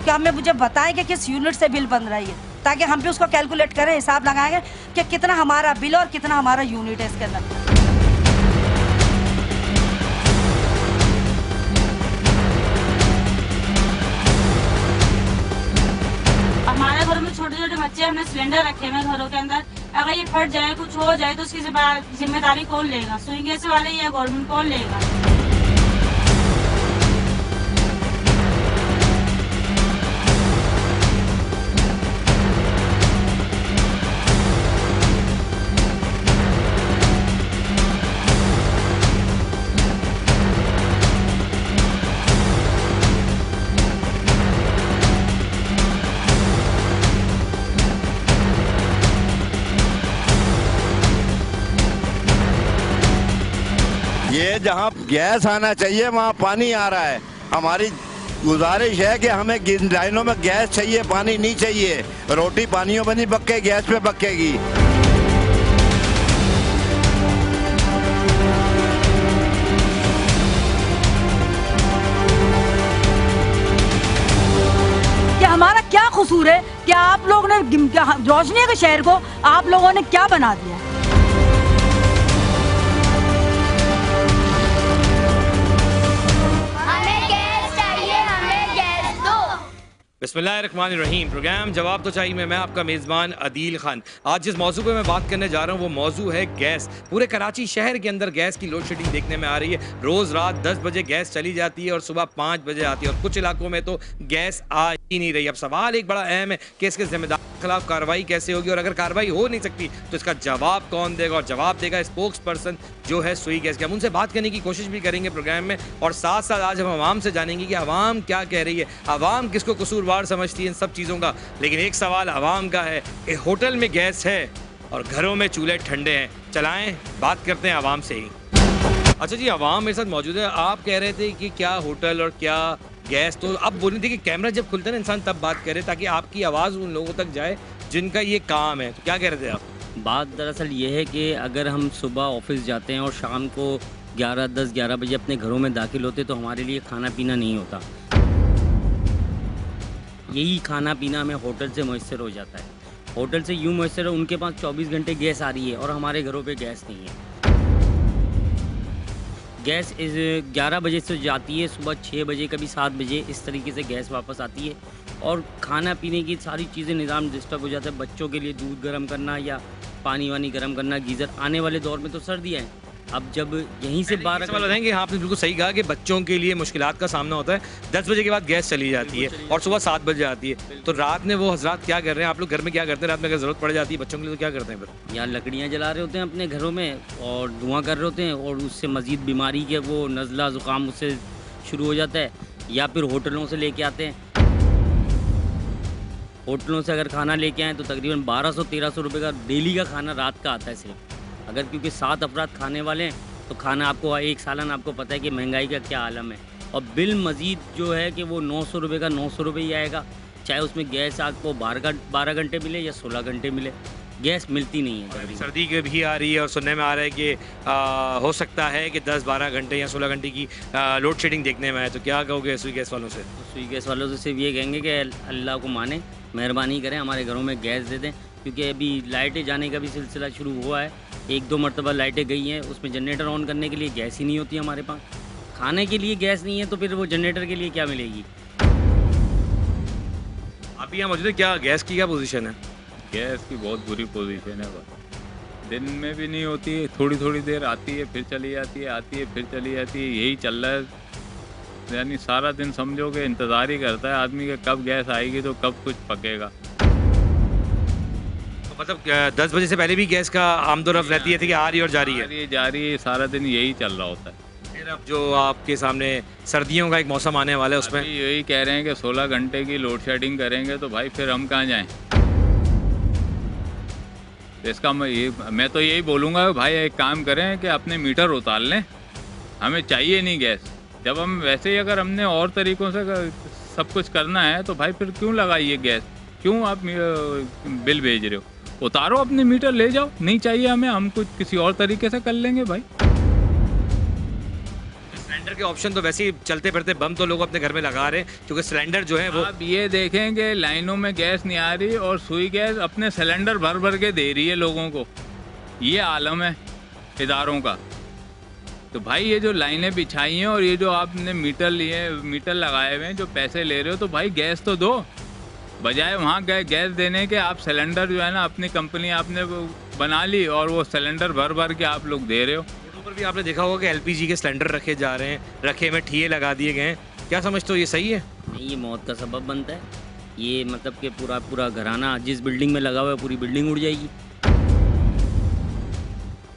कि हमें मुझे बताएं कि किस यूनिट से बिल बन रही है, ताकि हम भी उसको कैलकुलेट करें, हिसाब लगाएंगे कि कितना हमारा बिल और कितना हमारा यूनिट है इसके अंदर। हमारे घरों में छोटे छोटे बच्चे, हमने सिलेंडर रखे हुए घरों के अंदर, अगर ये फट जाए, कुछ हो जाए तो उसकी जिम्मेदारी कौन लेगा? सुई गैस वाले या गवर्नमेंट कौन लेगा? ये जहाँ गैस आना चाहिए वहाँ पानी आ रहा है। हमारी गुजारिश है कि हमें लाइनों में गैस चाहिए, पानी नहीं चाहिए। रोटी पानियों में नहीं पके, गैस पे पकेगी। कि हमारा क्या कसूर है कि आप लोगों ने रोशनी के शहर को आप लोगों ने क्या बना दिया? बिस्मिल्लाहिर्रहमानिर्रहीम। प्रोग्राम जवाब तो चाहिए मैं आपका मेज़बान अदील खान। आज जिस मौजू पे मैं बात करने जा रहा हूँ वो मौजू है गैस। पूरे कराची शहर के अंदर गैस की लोड शेडिंग देखने में आ रही है। रोज़ रात 10 बजे गैस चली जाती है और सुबह 5 बजे आती है, और कुछ इलाकों में तो गैस आ ही नहीं रही। अब सवाल एक बड़ा अहम है कि इसके जिम्मेदार के खिलाफ कार्रवाई कैसे होगी, और अगर कार्रवाई हो नहीं सकती तो इसका जवाब कौन देगा? और जवाब देगा स्पोक्स पर्सन जो है सुई गैस के। हम उनसे बात करने की कोशिश भी करेंगे प्रोग्राम में, और साथ साथ आज हम आवाम से जानेंगे कि आवाम क्या कह रही है, आवाम किसको कसूरवार समझती है इन सब चीज़ों का। लेकिन एक सवाल आवाम का है कि होटल में गैस है और घरों में चूल्हे ठंडे हैं। चलाएं बात करते हैं आवाम से ही। अच्छा जी, आवाम मेरे साथ मौजूद है। आप कह रहे थे कि क्या होटल और क्या गैस, तो अब बोल रही थी कि कैमरा जब खुलता है ना इंसान तब बात करे ताकि आपकी आवाज़ उन लोगों तक जाए जिनका ये काम है। तो क्या कह रहे थे आप? बात दरअसल ये है कि अगर हम सुबह ऑफिस जाते हैं और शाम को 10-11 बजे अपने घरों में दाखिल होते तो हमारे लिए खाना पीना नहीं होता। यही खाना पीना हमें होटल से मैसर हो जाता है। होटल से यूँ मैसर है, उनके पास 24 घंटे गैस आ रही है और हमारे घरों पे गैस नहीं है। गैस 11 बजे से जाती है, सुबह 6 बजे कभी 7 बजे इस तरीके से गैस वापस आती है, और खाना पीने की सारी चीज़ें निज़ाम डिस्टर्ब हो जाता है। बच्चों के लिए दूध गर्म करना या पानी वानी गर्म करना, गीज़र आने वाले दौर में तो सर्दियाँ हैं। अब जब यहीं से 12 सवाल बताएंगे, आपने बिल्कुल सही कहा कि बच्चों के लिए मुश्किलात का सामना होता है। 10 बजे के बाद गैस चली जाती है और सुबह 7 बजे आती है, तो रात में वो हजरात क्या कर रहे हैं? आप लोग घर में क्या करते हैं रात में अगर ज़रूरत पड़ जाती है बच्चों के लिए, तो क्या करते हैं फिर? यहाँ लकड़ियाँ जला रहे होते हैं अपने घरों में और धुआं कर रहे होते हैं, और उससे मज़ीद बीमारी के वो नज़ला ज़ुकाम उससे शुरू हो जाता है। या फिर होटलों से लेके आते हैं। होटलों से अगर खाना लेके आएँ तो तकरीबन 1200-1300 रुपये का डेली का खाना रात का आता है सिर्फ। अगर क्योंकि 7 अफराद खाने वाले हैं तो खाना आपको एक सालन आपको पता है कि महंगाई का क्या आलम है। और बिल मज़ीद जो है कि वो 900 रुपये का 900 रुपये ही आएगा, चाहे उसमें गैस आपको 12 घंटे मिले या 16 घंटे मिले, गैस मिलती नहीं है। सर्दी के भी आ रही है और सुनने में आ रहा है कि हो सकता है कि 10-12 घंटे या 16 घंटे की लोड शेडिंग देखने में आए, तो क्या कहोगे सुई गैस वालों से? तो सुई गैस वालों से सिर्फ ये कहेंगे कि अल्लाह को माने, मेहरबानी करें, हमारे घरों में गैस दे दें, क्योंकि अभी लाइटें जाने का भी सिलसिला शुरू हुआ है। 1-2 मरतबा लाइटें गई हैं, उसमें जनरेटर ऑन करने के लिए गैस ही नहीं होती हमारे पास। खाने के लिए गैस नहीं है तो फिर वो जनरेटर के लिए क्या मिलेगी? आप यहाँ मौजूद है, क्या गैस की क्या पोजीशन है? गैस की बहुत बुरी पोजीशन है। बस दिन में भी नहीं होती है, थोड़ी थोड़ी देर आती है फिर चली जाती है, आती है फिर चली जाती है, यही चल रहा है। यानी सारा दिन समझो कि इंतज़ार ही करता है आदमी के कब गैस आएगी तो कब कुछ पकेगा। मतलब 10 बजे से पहले भी गैस का आमदोरफ्त रहती है कि आ रही और जा रही है? जा रही है, सारा दिन यही चल रहा होता है। फिर अब जो आपके सामने सर्दियों का एक मौसम आने वाला है उसमें यही कह रहे हैं कि 16 घंटे की लोड शेडिंग करेंगे तो भाई फिर हम कहाँ जाएं? इसका मैं तो यही बोलूँगा भाई एक काम करें कि अपने मीटर उतार लें, हमें चाहिए नहीं गैस। जब हम वैसे ही अगर हमने और तरीक़ों से सब कुछ करना है तो भाई फिर क्यों लगाइए गैस? क्यों आप बिल भेज रहे हो? उतारो अपने मीटर ले जाओ, नहीं चाहिए हमें, हम कुछ किसी और तरीके से कर लेंगे भाई। सिलेंडर के ऑप्शन तो वैसे ही चलते फिरते बम तो लोग अपने घर में लगा रहे हैं, क्योंकि सिलेंडर जो है वो आप ये देखें कि लाइनों में गैस नहीं आ रही और सुई गैस अपने सिलेंडर भर भर के दे रही है लोगों को। ये आलम है इदारों का। तो भाई ये जो लाइनें बिछाई हैं और ये जो आपने मीटर लगाए हुए हैं, जो पैसे ले रहे हो, तो भाई गैस तो दो। बजाय वहाँ गैस देने के आप सिलेंडर जो है ना अपनी कंपनी आपने बना ली और वो सिलेंडर भर भर के आप लोग दे रहे हो। रोडों पर भी आपने देखा होगा कि एलपीजी के सिलेंडर रखे जा रहे हैं, रखे में ठिये लगा दिए गए हैं। क्या समझते हो, ये सही है? नहीं, ये मौत का सबब बनता है। ये मतलब कि पूरा घराना जिस बिल्डिंग में लगा हुआ है पूरी बिल्डिंग उड़ जाएगी।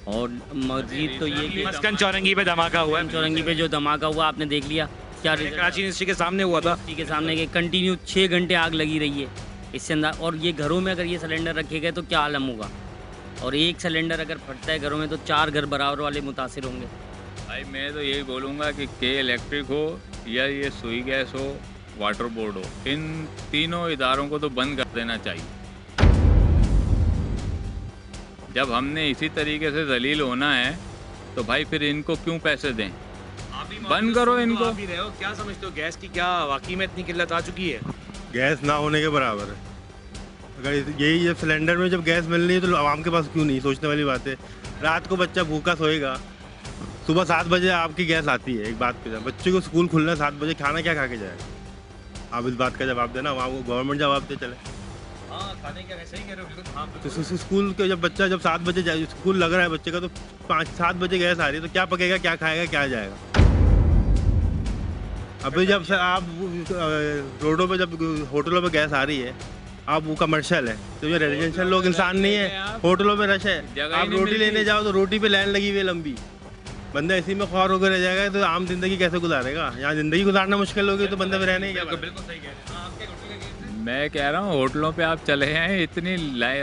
और मस्जिद तो ये कि मस्कन चौरंगी पे धमाका हुआ है। चौरंगी पे जो धमाका हुआ आपने देख लिया, क्या कराची यूनिवर्सिटी के सामने हुआ था। के सामने के कंटिन्यू 6 घंटे आग लगी रही है इससे अंदर। और ये घरों में अगर ये सिलेंडर रखे गए तो क्या आलम होगा। और एक सिलेंडर अगर फटता है घरों में तो 4 घर बराबर वाले मुतासिर होंगे। भाई मैं तो यही बोलूँगा कि के इलेक्ट्रिक हो या ये सुई गैस हो, वाटर बोर्ड हो, इन तीनों इदारों को तो बंद कर देना चाहिए। जब हमने इसी तरीके से जलील होना है तो भाई फिर इनको क्यों पैसे दें? बंद करो इनको। आप ही रहे हो, क्या समझते हो गैस की क्या वाकई में इतनी किल्लत आ चुकी है? गैस ना होने के बराबर है। अगर यही जब सिलेंडर में जब गैस मिल रही है तो आवाम के पास क्यों नहीं, सोचने वाली बात है। रात को बच्चा भूखा सोएगा, सुबह 7 बजे आपकी गैस आती है। एक बात पे बच्चे को स्कूल खुलना है 7 बजे, खाना क्या खा के जाए? आप इस बात का जवाब देना, वहाँ को गवर्नमेंट जवाब दे चले। हाँ, खाने क्या, सही कह रहे हो बिल्कुल। हाँ, तो स्कूल के जब बच्चा जब 7 बजे जाए, स्कूल लग रहा है बच्चे का, तो 5-7 बजे गैस आ रही है तो क्या पकेगा, क्या खाएगा, क्या जाएगा? अभी जब से आप रोडों पे जब होटलों पे गैस आ रही है, आप वो कमर्शियल है तो ये रेजिडेंशियल लोग इंसान नहीं है, होटलों में रश है। आप रोटी लेने जाओ तो रोटी पे लाइन लगी हुई है लंबी, बंदा इसी में ख्वार होकर रह जाएगा। तो आम जिंदगी कैसे गुजारेगा? यहाँ जिंदगी गुजारना मुश्किल होगी तो बंदे में रहने ही क्या? बिल्कुल सही कह रहे हैं। मैं कह रहा हूँ होटलों पे आप चले हैं, इतनी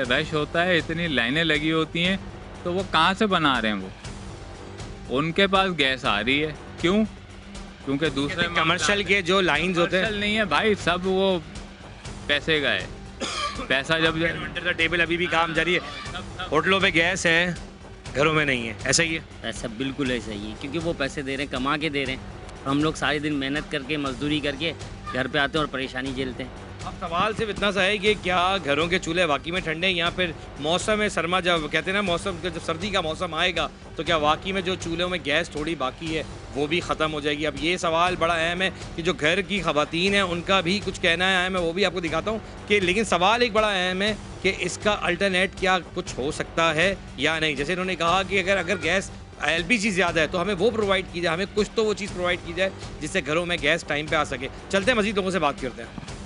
रश होता है, इतनी लाइनें लगी होती हैं, तो वो कहाँ से बना रहे हैं? वो उनके पास गैस आ रही है, क्यों? क्योंकि दूसरे कमर्शियल के जो लाइंस होते हैं नहीं है भाई, सब वो पैसे का है। पैसा जब का टेबल अभी भी काम जारी है। होटलों पे गैस है, घरों में नहीं है, ऐसा ही है? ऐसा बिल्कुल ऐसा ही है, क्योंकि वो पैसे दे रहे हैं, कमा के दे रहे हैं। हम लोग सारे दिन मेहनत करके मजदूरी करके घर पे आते हैं और परेशानी झेलते हैं। अब सवाल सिर्फ इतना सा है कि क्या घरों के चूल्हे वाकई में ठंडे हैं, या फिर मौसम है सरमा, जब कहते हैं ना मौसम, जब सर्दी का मौसम आएगा तो क्या वाकई में जो चूल्हों में गैस थोड़ी बाकी है वो भी ख़त्म हो जाएगी? अब ये सवाल बड़ा अहम है कि जो घर की ख़वातीन हैं उनका भी कुछ कहना है, मैं वो भी आपको दिखाता हूँ कि, लेकिन सवाल एक बड़ा अहम है कि इसका अल्टरनेट क्या कुछ हो सकता है या नहीं। जैसे इन्होंने कहा कि अगर गैस LPG ज़्यादा है तो हमें वो प्रोवाइड की जाए, हमें कुछ तो वो चीज़ प्रोवाइड की जाए जिससे घरों में गैस टाइम पे आ सके। चलते हैं मज़ीद लोगों से बात करते हैं।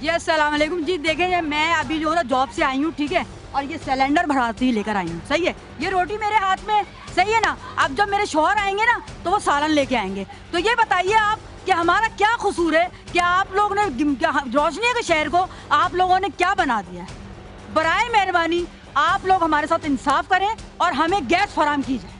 ये अस्सलाम वालेकुम जी। देखें मैं अभी जो है जॉब से आई हूँ, ठीक है, और ये सिलेंडर भराती ही लेकर आई हूँ, सही है। ये रोटी मेरे हाथ में, सही है ना। अब जब मेरे शौहर आएंगे ना तो वो सालन लेके आएंगे। तो ये बताइए आप कि हमारा क्या कसूर है कि आप लोग ने रोशनी के शहर को आप लोगों ने क्या बना दिया है? बराए मेहरबानी आप लोग हमारे साथ इंसाफ करें और हमें गैस फराहम की जाए।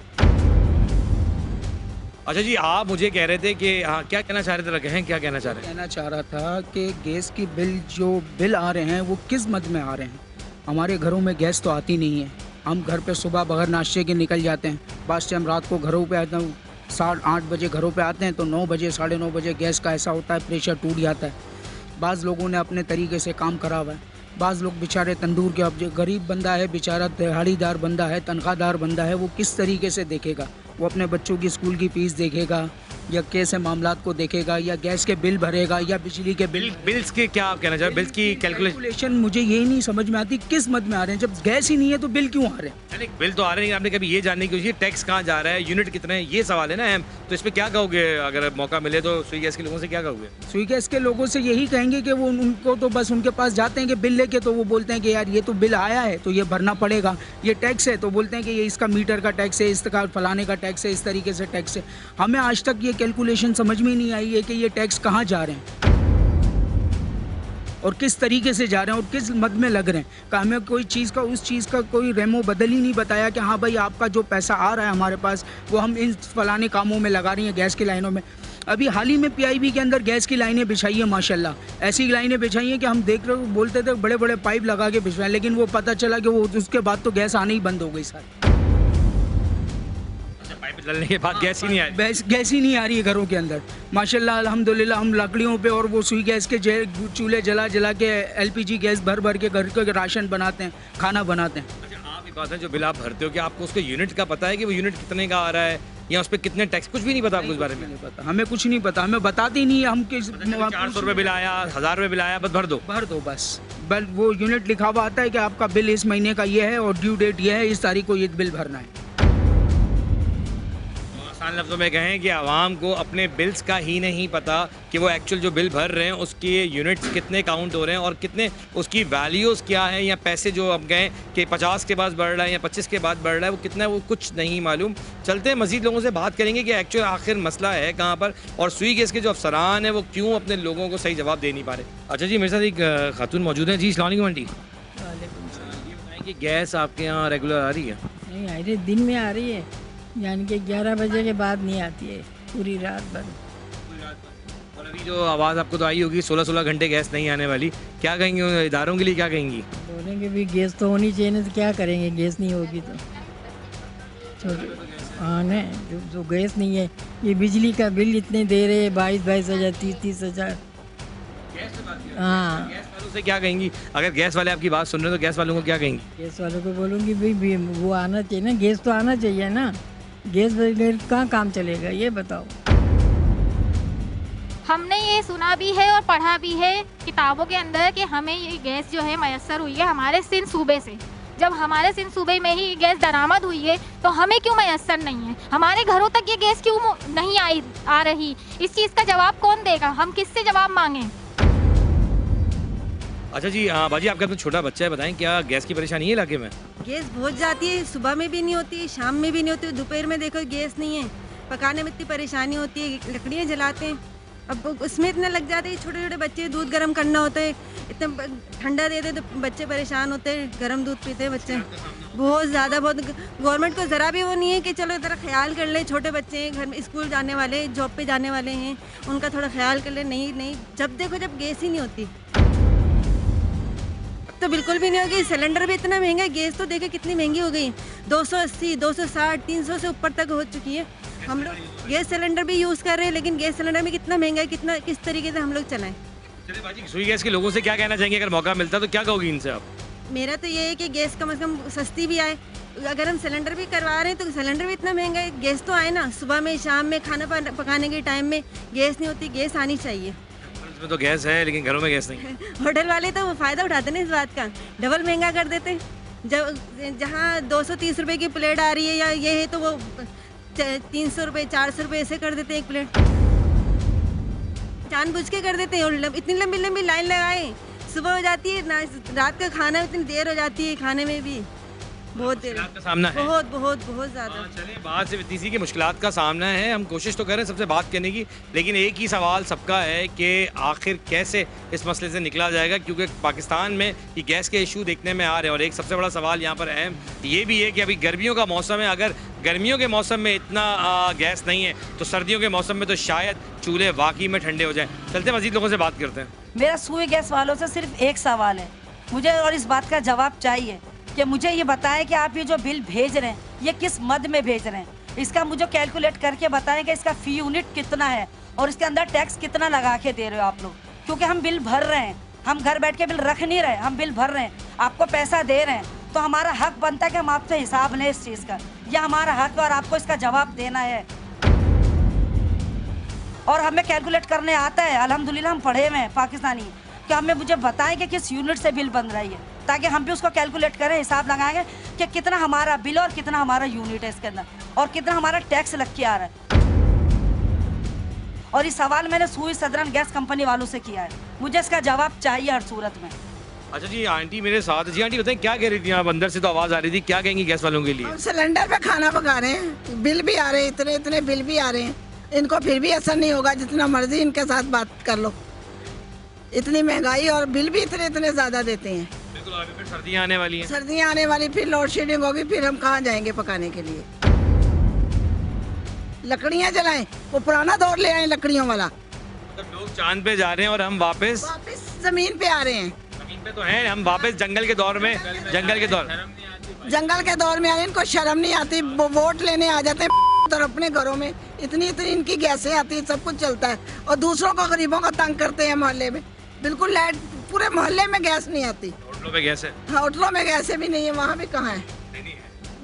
अच्छा जी, आप मुझे कह रहे थे कि हाँ, क्या कहना चाह रहे थे? रखे हैं, क्या कहना चाह रहे हैं? कहना चाह रहा था कि गैस की बिल आ रहे हैं वो किस मद में आ रहे हैं? हमारे घरों में गैस तो आती नहीं है। हम घर पे सुबह बगैर नाश्ते के निकल जाते हैं, बस टाइम रात को घरों पे आते हैं, 8 बजे घरों पे आते हैं तो 9 बजे 9:30 बजे गैस का ऐसा होता है प्रेशर टूट जाता है। बाज़ लोगों ने अपने तरीके से काम करा हुआ है, बाज़ लोग बेचारे तंदूर के, अब जो गरीब बंदा है बेचारा, दिहाड़ीदार बंदा है, तनख्वाहदार बंदा है, वो किस तरीके से देखेगा? वो अपने बच्चों की स्कूल की फ़ीस देखेगा या कैसे मामलात को देखेगा, या गैस के बिल भरेगा या बिजली के बिल्स के क्या आप कहना चाह रहे हैं? बिल्स की कैलकुलेशन मुझे यही नहीं समझ में आती, किस मद में आ रहे हैं? जब गैस ही नहीं है तो बिल क्यों आ रहे हैं? नहीं, बिल तो आ रहे हैं, आपने कभी ये जानने की कोशिश, टैक्स कहाँ जा रहा है, यूनिट कितने हैं, ये सवाल है ना अहम। तो इस पर क्या कहोगे? अगर मौका मिले तो सुई गैस के लोगों से क्या कहोगे? सुई गैस के लोगों से यही कहेंगे कि वो उनको तो बस उनके पास जाते हैं कि बिल लेके, तो वो बोलते हैं कि यार ये तो बिल आया है तो ये भरना पड़ेगा, ये टैक्स है तो बोलते हैं कि ये इसका मीटर का टैक्स है, इसका फलाने का टैक्स है, इस तरीके से टैक्स है। हमें आज तक ये कैलकुलेशन समझ में नहीं आई है कि ये टैक्स कहाँ जा रहे हैं और किस तरीके से जा रहे हैं और किस मद में लग रहे हैं। का हमें कोई चीज़ का, उस चीज़ का कोई रेमो बदल ही नहीं बताया कि हाँ भाई आपका जो पैसा आ रहा है हमारे पास वो हम इन फलाने कामों में लगा रही हैं, गैस की लाइनों में। अभी हाल ही में PIB के अंदर गैस की लाइनें बिछाई है, माशाल्लाह ऐसी लाइनें बिछाई हैं कि हम देख रहे, बोलते थे बड़े बड़े पाइप लगा के बिछवाएं, लेकिन वो पता चला कि वो उसके बाद तो गैस आनी ही बंद हो गई सारी। पाइप डलने के बाद गैस ही नहीं आई। गैस ही नहीं आ रही है घरों के अंदर। माशाल्लाह अल्हम्दुलिल्लाह हम लकड़ियों पे और वो सुई गैस के चूल्हे जला जला के LPG गैस भर भर के घर के राशन बनाते हैं, खाना बनाते हैं। अच्छा, आप एक बात है, जो बिल आप भरते हो क्या आपको उसके यूनिट का पता है कि वो यूनिट कितने का आ रहा है या उस पर कितने टैक्स, कुछ भी नहीं पता आपको इस बारे में? नहीं पता, हमें कुछ नहीं पता, हमें बताते ही नहीं है। हम किस 400 रुपये बिल आया, 1000 रुपये बिल आया, बस भर दो बस वो यूनिट लिखा हुआ आता है कि आपका बिल इस महीने का ये है और ड्यू डेट ये है, इस तारीख को ये बिल भरना है। आसान लफ्ज़ों में कहें कि आवाम को अपने बिल्स का ही नहीं पता कि वो एक्चुअल जो बिल भर रहे हैं उसके यूनिट्स कितने काउंट हो रहे हैं और कितने उसकी वैल्यूज़ क्या है, या पैसे जो अब गए कि 50 के बाद बढ़ रहा है या 25 के बाद बढ़ रहा है, वो कितना है वो कुछ नहीं मालूम। चलते हैं मज़ीद लोगों से बात करेंगे कि एक्चुअल आखिर मसला है कहाँ पर और सुई गैस के जो अफसरान हैं वो क्यों अपने लोगों को सही जवाब दे नहीं पा रहे। अच्छा जी, मेरे साथ एक खातून मौजूद है जी। अस्सलाम वालेकुम आंटी। ये बताएं कि गैस आपके यहाँ रेगुलर आ रही है? नहीं आ रही, दिन में आ रही है, यानी कि 11 बजे के बाद नहीं आती है, पूरी रात भर। और अभी जो आवाज़ आपको तो आई होगी 16-16 घंटे गैस नहीं आने वाली, क्या कहेंगे इदारों के लिए, क्या कहेंगी? बोलेंगे भी गैस तो होनी चाहिए, नहीं तो क्या करेंगे, गैस नहीं होगी तो हाँ न, जो गैस नहीं है, ये बिजली का बिल इतने दे रहे हैं 22 हज़ार 30 हज़ार। हाँ, गैस वालों से क्या कहेंगी? अगर गैस वाले आपकी बात सुन रहे हैं तो गैस वालों को क्या कहेंगी? गैस वालों को बोलूँगी भाई वो आना चाहिए ना, गैस तो आना चाहिए ना, गैस बगैर कहाँ काम चलेगा, ये बताओ। हमने ये सुना भी है और पढ़ा भी है किताबों के अंदर कि हमें ये गैस जो है मैसर हुई है हमारे सिंध सूबे से। जब हमारे सिंध सूबे में ही गैस दरामद हुई है तो हमें क्यों मैसर नहीं है? हमारे घरों तक ये गैस क्यों नहीं आ रही? इस चीज़ का जवाब कौन देगा? हम किससे जवाब मांगें? अच्छा जी, हाँ बाजी, आपका तो छोटा बच्चा है, बताएं क्या गैस की परेशानी है इलाके में? गैस बहुत जाती है, सुबह में भी नहीं होती, शाम में भी नहीं होती, दोपहर में देखो गैस नहीं है, पकाने में इतनी परेशानी होती है, लकड़ियाँ जलाते हैं, अब उसमें इतना लग जाते हैं, छोटे छोटे बच्चे दूध गर्म करना होता है, इतना ठंडा देते तो बच्चे परेशान होते हैं, गर्म दूध पीते हैं बच्चे, बहुत ज़्यादा। बहुत गवर्नमेंट को ज़रा भी वो नहीं है कि चलो ज़रा ख्याल कर ले, छोटे बच्चे हैं, घर में स्कूल जाने वाले, जॉब पे जाने वाले हैं, उनका थोड़ा ख्याल कर ले। नहीं, जब देखो जब गैस ही नहीं होती तो बिल्कुल भी नहीं होगी। सिलेंडर भी इतना महंगा है, गैस तो देखे कितनी महंगी हो गई, 280, 260, 300 से ऊपर तक हो चुकी है। हम लोग गैस सिलेंडर भी यूज़ कर रहे हैं, लेकिन गैस सिलेंडर में कितना महंगा है, कितना किस तरीके से हम लोग चलाएं। चलिए बाजी, सुई गैस के लोगों से क्या कहना चाहेंगे? अगर मौका मिलता तो क्या कहोगी इनसे आप? मेरा तो ये है कि गैस कम से कम सस्ती भी आए। अगर हम सिलेंडर भी करवा रहे हैं तो सिलेंडर भी इतना महंगा है, गैस तो आए ना, सुबह में शाम में खाना पकाने के टाइम में गैस नहीं होती, गैस आनी चाहिए। में तो गैस है लेकिन घरों में गैस नहीं है। होटल वाले तो फ़ायदा उठाते हैं इस बात का, डबल महंगा कर देते हैं। जब जहाँ 230 रुपये की प्लेट आ रही है या ये है तो वो 300 रुपये 400 रुपये ऐसे कर देते हैं एक प्लेट, जानबूझ के कर देते हैं। और इतनी लंबी लंबी लाइन लगाए, सुबह हो जाती है ना, रात का खाना इतनी देर हो जाती है, खाने में भी बहुत देर का सामना है, बहुत ज़्यादा। चलिए बात सिर्फ इतनी सी कि मुश्किलात का सामना है, हम कोशिश तो कर रहे हैं सबसे बात करने की, लेकिन एक ही सवाल सबका है कि आखिर कैसे इस मसले से निकला जाएगा, क्योंकि पाकिस्तान में ये गैस के इशू देखने में आ रहे हैं। और एक सबसे बड़ा सवाल यहाँ पर अहम ये भी है कि अभी गर्मियों का मौसम है, अगर गर्मियों के मौसम में इतना गैस नहीं है तो सर्दियों के मौसम में तो शायद चूल्हे वाकई में ठंडे हो जाएँ। चलते मज़ीद लोगों से बात करते हैं। मेरा सुई गैस वालों से सिर्फ एक सवाल है मुझे, और इस बात का जवाब चाहिए कि मुझे ये बताएं कि आप ये जो बिल भेज रहे हैं ये किस मद में भेज रहे हैं, इसका मुझे कैलकुलेट करके बताएं कि इसका फ़ी यूनिट कितना है और इसके अंदर टैक्स कितना लगा के दे रहे हो आप लोग। क्योंकि हम बिल भर रहे हैं, हम घर बैठ के बिल रख नहीं रहे, हम बिल भर रहे हैं, आपको पैसा दे रहे हैं, तो हमारा हक बनता है कि हम आपसे हिसाब लें इस चीज़ का। यह हमारा हक है और आपको इसका जवाब देना है। और हमें कैलकुलेट करने आता है, अल्हम्दुलिल्लाह हम पढ़े हुए हैं पाकिस्तानी, कि हमें मुझे बताएं कि किस यूनिट से बिल बन रही है, ताकि हम भी उसको कैलकुलेट करें, हिसाब लगाएंगे कि कितना हमारा बिल और कितना हमारा यूनिट है इसके अंदर और कितना हमारा टैक्स लग के आ रहा है। और ये सवाल मैंने सुई सदरन गैस कंपनी वालों से किया है, मुझे इसका जवाब चाहिए हर सूरत में। अच्छा जी, आंटी मेरे साथ। जी आंटी बताएं क्या कह रही थी आप? अंदर से तो आवाज़ आ रही थी, क्या कहेंगी गैस वालों के लिए? हम सिलेंडर पे खाना पका रहे हैं, बिल भी आ रहे हैं, इतने इतने बिल भी आ रहे हैं, इनको फिर भी असर नहीं होगा, जितना मर्जी इनके साथ बात कर लो, इतनी महंगाई और बिल भी इतने इतने ज़्यादा देते हैं। बिल्कुल, अभी फिर सर्दियाँ आने वाली हैं। सर्दियाँ आने वाली, फिर लोड शेडिंग होगी, फिर हम कहाँ जाएंगे पकाने के लिए? लकड़ियाँ जलाएं, वो पुराना दौर ले आए लकड़ियों वाला। मतलब लोग चांद पे जा रहे हैं और हम वापस जमीन पे आ रहे हैं। जमीन पे तो हैं, हम वापस जंगल के दौर में, जंगल के दौर में आ रहे हैं। इनको शर्म नहीं आती, वो वोट लेने आ जाते हैं और अपने घरों में इतनी इतनी इनकी गैसें आती है, सब कुछ चलता है और दूसरों को, गरीबों को तंग करते हैं मोहल्ले में। बिल्कुल लाइट, पूरे मोहल्ले में गैस नहीं आती। होटलों में गैस है? हाँ, होटलों में गैसें भी नहीं है, वहाँ भी कहाँ है?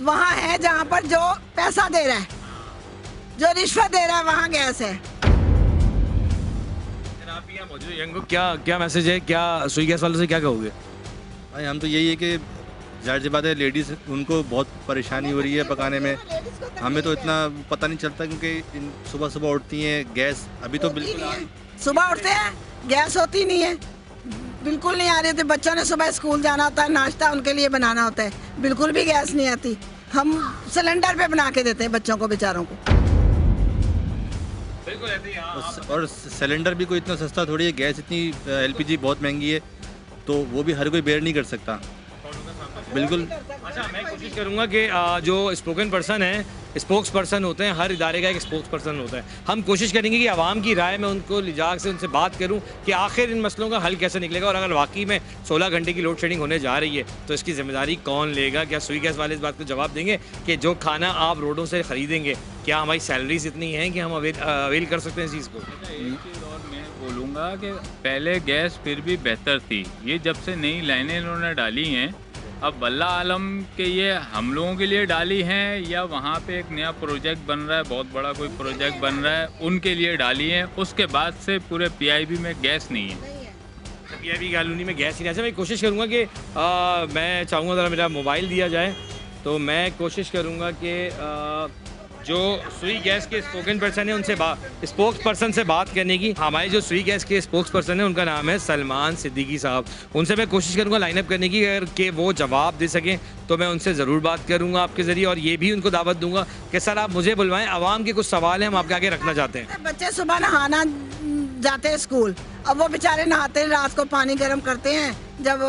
वहाँ है जहाँ पर जो पैसा दे रहा है, जो रिश्वत दे रहा है, वहाँ गैस है। आप यहाँ मौजूद हैं, यंग को क्या मैसेज है, क्या सुई गैस वालों से क्या कहोगे? भाई हम तो यही है कि जाहिर सी बात है, लेडीज़ उनको बहुत परेशानी हो रही है पकाने में। हमें तो इतना पता नहीं चलता क्योंकि सुबह सुबह उठती हैं, गैस अभी तो बिल्कुल सुबह उठते हैं, गैस होती नहीं है, बिल्कुल नहीं आ रही थी। बच्चों ने सुबह स्कूल जाना होता है, नाश्ता उनके लिए बनाना होता है, बिल्कुल भी गैस नहीं आती। हम सिलेंडर पे बना के देते हैं बच्चों को, बेचारों को। और सिलेंडर भी कोई इतना सस्ता थोड़ी है, गैस इतनी LPG बहुत महंगी है, तो वो भी हर कोई बेयर नहीं कर सकता। बिल्कुल। अच्छा, मैं कोशिश करूंगा कि जो स्पोकन पर्सन है, स्पोक्स पर्सन होते हैं, हर इदारे का एक स्पोक्स पर्सन होता है। हम कोशिश करेंगे कि आवाम की राय में उनको लिजा से उनसे बात करूं कि आखिर इन मसलों का हल कैसे निकलेगा, और अगर वाकई में 16 घंटे की लोड शेडिंग होने जा रही है तो इसकी जिम्मेदारी कौन लेगा? क्या सुई गैस वाले इस बात को जवाब देंगे कि जो खाना आप रोडों से ख़रीदेंगे, क्या हमारी सैलरीज इतनी हैं कि हम अवेल कर सकते हैं इस चीज़ को? एक चीज़ और मैं बोलूँगा कि पहले गैस फिर भी बेहतर थी। ये जब से नई लाइनें इन्होंने डाली हैं, अब वल्लाह आलम के ये हम लोगों के लिए डाली हैं या वहाँ पे एक नया प्रोजेक्ट बन रहा है, बहुत बड़ा कोई प्रोजेक्ट बन रहा है, उनके लिए डाली हैं। उसके बाद से पूरे PIB में गैस नहीं है। PIB कॉलोनी में गैस ही नहीं है। मैं कोशिश करूँगा कि मैं चाहूँगा ज़रा मेरा मोबाइल दिया जाए, तो मैं कोशिश करूँगा कि जो सुई गैस के स्पोकन पर्सन है उनसे स्पोक्स पर्सन से बात करने की। हमारे जो सुई गैस के स्पोक्स पर्सन है उनका नाम है सलमान सिद्दीकी साहब। उनसे मैं कोशिश करूंगा लाइनअप करने की, अगर कि वो जवाब दे सकें तो मैं उनसे ज़रूर बात करूंगा आपके ज़रिए, और ये भी उनको दावत दूंगा कि सर आप मुझे बुलवाएं, आवाम के कुछ सवाल हैं हम आपके आगे रखना चाहते हैं। बच्चे सुबह नहाना जाते हैं स्कूल, अब वो बेचारे नहाते हैं, रात को पानी गर्म करते हैं, जब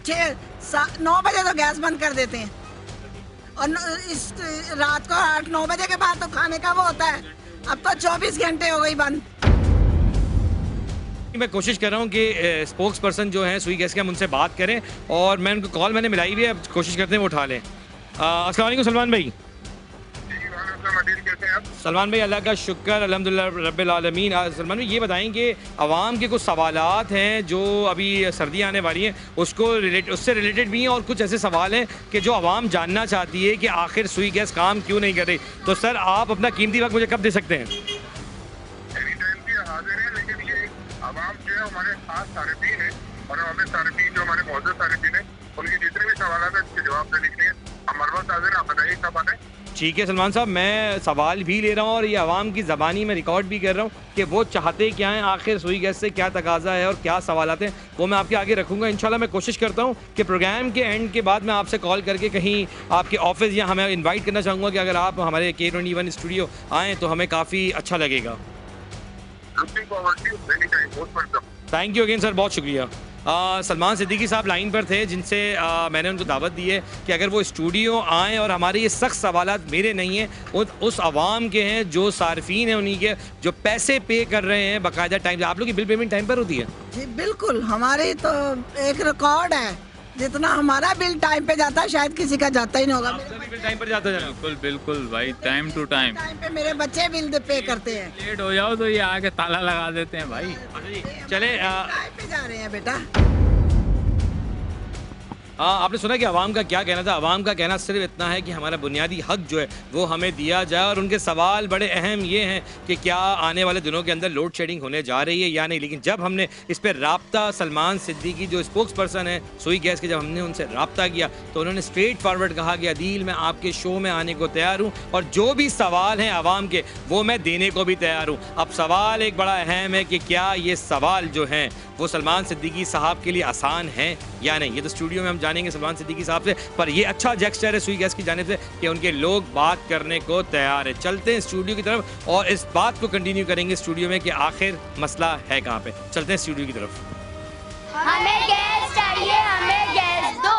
6-9 बजे तो गैस बंद कर देते हैं, और इस रात को 8-9 बजे के बाद तो खाने का वो होता है। अब तो 24 घंटे हो गई बंद। मैं कोशिश कर रहा हूँ कि स्पोक्स पर्सन जो है सुई गैस के, हम उनसे बात करें, और मैं उनको कॉल मैंने मिलाई भी है, अब कोशिश करते हैं वो उठा लें। अस्सलाम वालेकुम सलमान भाई। सलमान भाई अल्लाह का शुक्र, अल्हम्दुलिल्लाह रब्बिल आलमीन। सलमान भाई ये बताएं कि आवाम के कुछ सवालात हैं जो अभी सर्दी आने वाली हैं उससे रिलेटेड भी हैं, और कुछ ऐसे सवाल हैं कि जो आवाम जानना चाहती है कि आखिर सुई गैस काम क्यों नहीं कर रही। तो सर आप अपना कीमती वक्त मुझे कब दे सकते हैं? आवाम जो है हमारे खास सारिफीन है, और हमें सारिफीन जो हमारे मौजूद सारिफीन है उनके जितने भी सवाल हैं उसके जवाब देने के लिए हमारे पास हाजिर हैं। आप बताइए कब आना है? ठीक है सलमान साहब, मैं सवाल भी ले रहा हूँ और ये आवाम की ज़बानी में रिकॉर्ड भी कर रहा हूँ कि वो चाहते क्या हैं, आखिर सुई गैस से क्या तकाजा है और क्या सवालात हैं, वो मैं आपके आगे रखूँगा इंशाल्लाह। मैं कोशिश करता हूँ कि प्रोग्राम के एंड के बाद मैं आपसे कॉल करके कहीं आपके ऑफिस या हमें इन्वाइट करना चाहूँगा कि अगर आप हमारे K21 स्टूडियो आएँ तो हमें काफ़ी अच्छा लगेगा। थैंक यू अगेन सर, बहुत शुक्रिया। सलमान सिद्दीकी साहब लाइन पर थे, जिनसे मैंने उनको दावत दी है कि अगर वो स्टूडियो आएँ, और हमारे ये सख्त सवालात मेरे नहीं हैं, उस आवाम के हैं जो सार्फिन हैं, उन्हीं के जो पैसे पे कर रहे हैं बाकायदा टाइम से। आप लोग की बिल पेमेंट टाइम पर होती है? जी बिल्कुल, हमारी तो एक रिकॉर्ड है, जितना हमारा बिल टाइम पे जाता है शायद किसी का जाता ही नहीं होगा। बिल टाइम पर जाता है? बिल्कुल बिल्कुल भाई, टाइम टू टाइम पे मेरे बच्चे बिल पे करते हैं। लेट हो जाओ तो ये आके ताला लगा देते हैं भाई। चले टाइम पे जा रहे हैं बेटा। आपने सुना कि आवाम का क्या कहना था? आवाम का कहना सिर्फ इतना है कि हमारा बुनियादी हक जो है वो हमें दिया जाए, और उनके सवाल बड़े अहम ये हैं कि क्या आने वाले दिनों के अंदर लोड शेडिंग होने जा रही है या नहीं। लेकिन जब हमने इस पर राब्ता सलमान सिद्दीकी जो स्पोक्स पर्सन है सुई गैस के, जब हमने उनसे राब्ता किया तो उन्होंने स्ट्रेट फॉरवर्ड कहा कि अदील मैं आपके शो में आने को तैयार हूँ, और जो भी सवाल हैं आवाम के वो मैं देने को भी तैयार हूँ। अब सवाल एक बड़ा अहम है कि क्या ये सवाल जो हैं वो सलमान सिद्दीकी साहब के लिए आसान है या नहीं। ये तो स्टूडियो में हम जानेंगे सलमान सिद्दीकी साहब से, पर ये अच्छा जेस्चर है सुई गैस की जानिब से कि उनके लोग बात करने को तैयार है। चलते हैं स्टूडियो की तरफ और इस बात को कंटिन्यू करेंगे स्टूडियो में कि आखिर मसला है कहाँ पे। चलते हैं स्टूडियो की तरफ। हमें गैस चाहिए, हमें गैस दो।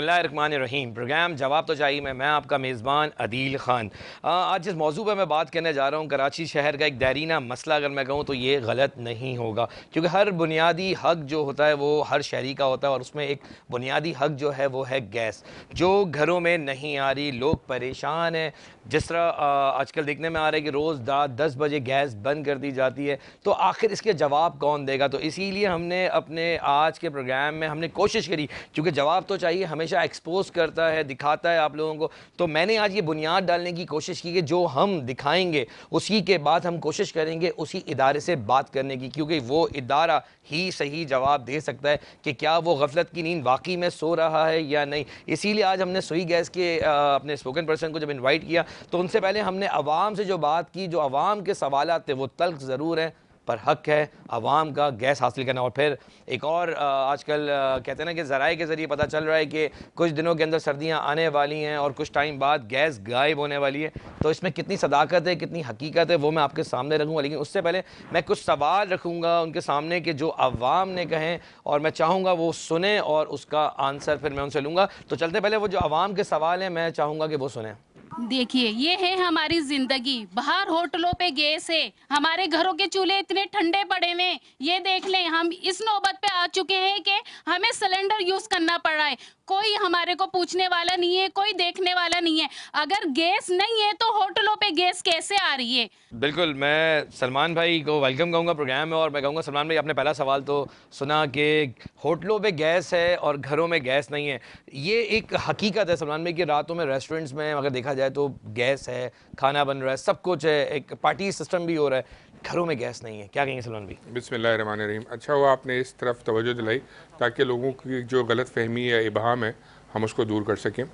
बिस्मिल्लाहिर्रहमानिर्रहीम। प्रोग्राम जवाब तो चाहिए मैं आपका मेज़बान अदील ख़ान। आज जिस मौजू पर मैं बात करने जा रहा हूँ, कराची शहर का एक दैरीना मसला अगर मैं कहूँ तो ये गलत नहीं होगा, क्योंकि हर बुनियादी हक़ जो होता है वो हर शहरी का होता है, और उसमें एक बुनियादी हक़ जो है वो है गैस, जो घरों में नहीं आ रही। लोग परेशान हैं। जिस तरह आजकल देखने में आ रहा है कि रोज़ रात 10 बजे गैस बंद कर दी जाती है, तो आखिर इसके जवाब कौन देगा? तो इसीलिए हमने अपने आज के प्रोग्राम में हमने कोशिश करी, क्योंकि जवाब तो चाहिए हमेशा एक्सपोज करता है, दिखाता है आप लोगों को, तो मैंने आज ये बुनियाद डालने की कोशिश की कि जो हम दिखाएंगे उसी के बाद हम कोशिश करेंगे उसी इदारे से बात करने की, क्योंकि वो इदारा ही सही जवाब दे सकता है कि क्या वो गफलत की नींद वाकई में सो रहा है या नहीं। इसीलिए आज हमने सुई गैस के अपने स्पोकन पर्सन को जब इन्वाइट किया तो उनसे पहले हमने आवाम से जो बात की, जो आवाम के सवालात थे वो तल्ख ज़रूर हैं पर हक़ है आवाम का गैस हासिल करना। और फिर एक और आजकल कहते हैं ना कि ज़राए के ज़रिए पता चल रहा है कि कुछ दिनों के अंदर सर्दियां आने वाली हैं और कुछ टाइम बाद गैस गायब होने वाली है, तो इसमें कितनी सदाकत है, कितनी हकीकत है, वो मैं आपके सामने रखूँगा। लेकिन उससे पहले मैं कुछ सवाल रखूँगा उनके सामने कि जो आवाम ने कहें, और मैं चाहूँगा वो सुने और उसका आंसर फिर मैं उनसे लूँगा। तो चलते पहले वो जो आवाम के सवाल हैं मैं चाहूँगा कि वो सुने। देखिए, ये है हमारी जिंदगी। बाहर होटलों पे गैस है, हमारे घरों के चूल्हे इतने ठंडे पड़े हुए। ये देख लें, हम इस नौबत पे आ चुके हैं कि हमें सिलेंडर यूज करना पड़ रहा है। कोई हमारे को पूछने वाला नहीं है, कोई देखने वाला नहीं है। अगर गैस नहीं है तो होटलों पे गैस कैसे आ रही है? बिल्कुल, मैं सलमान भाई को वेलकम कहूँगा प्रोग्राम में, और मैं कहूँगा सलमान भाई आपने पहला सवाल तो सुना कि होटलों पे गैस है और घरों में गैस नहीं है। ये एक हकीकत है सलमान भाई कि रातों में रेस्टोरेंट्स में अगर देखा जाए तो गैस है, खाना बन रहा है, सब कुछ है, एक पार्टी सिस्टम भी हो रहा है, घरों में गैस नहीं है। क्या कहेंगे सलमान भाई? बिस्मिल्लाहिर्रहमानिर्रहीम। अच्छा हुआ आपने इस तरफ तवज्जो दिलाई ताकि लोगों की जो गलत फहमी या इबहाम है हम उसको दूर कर सकें।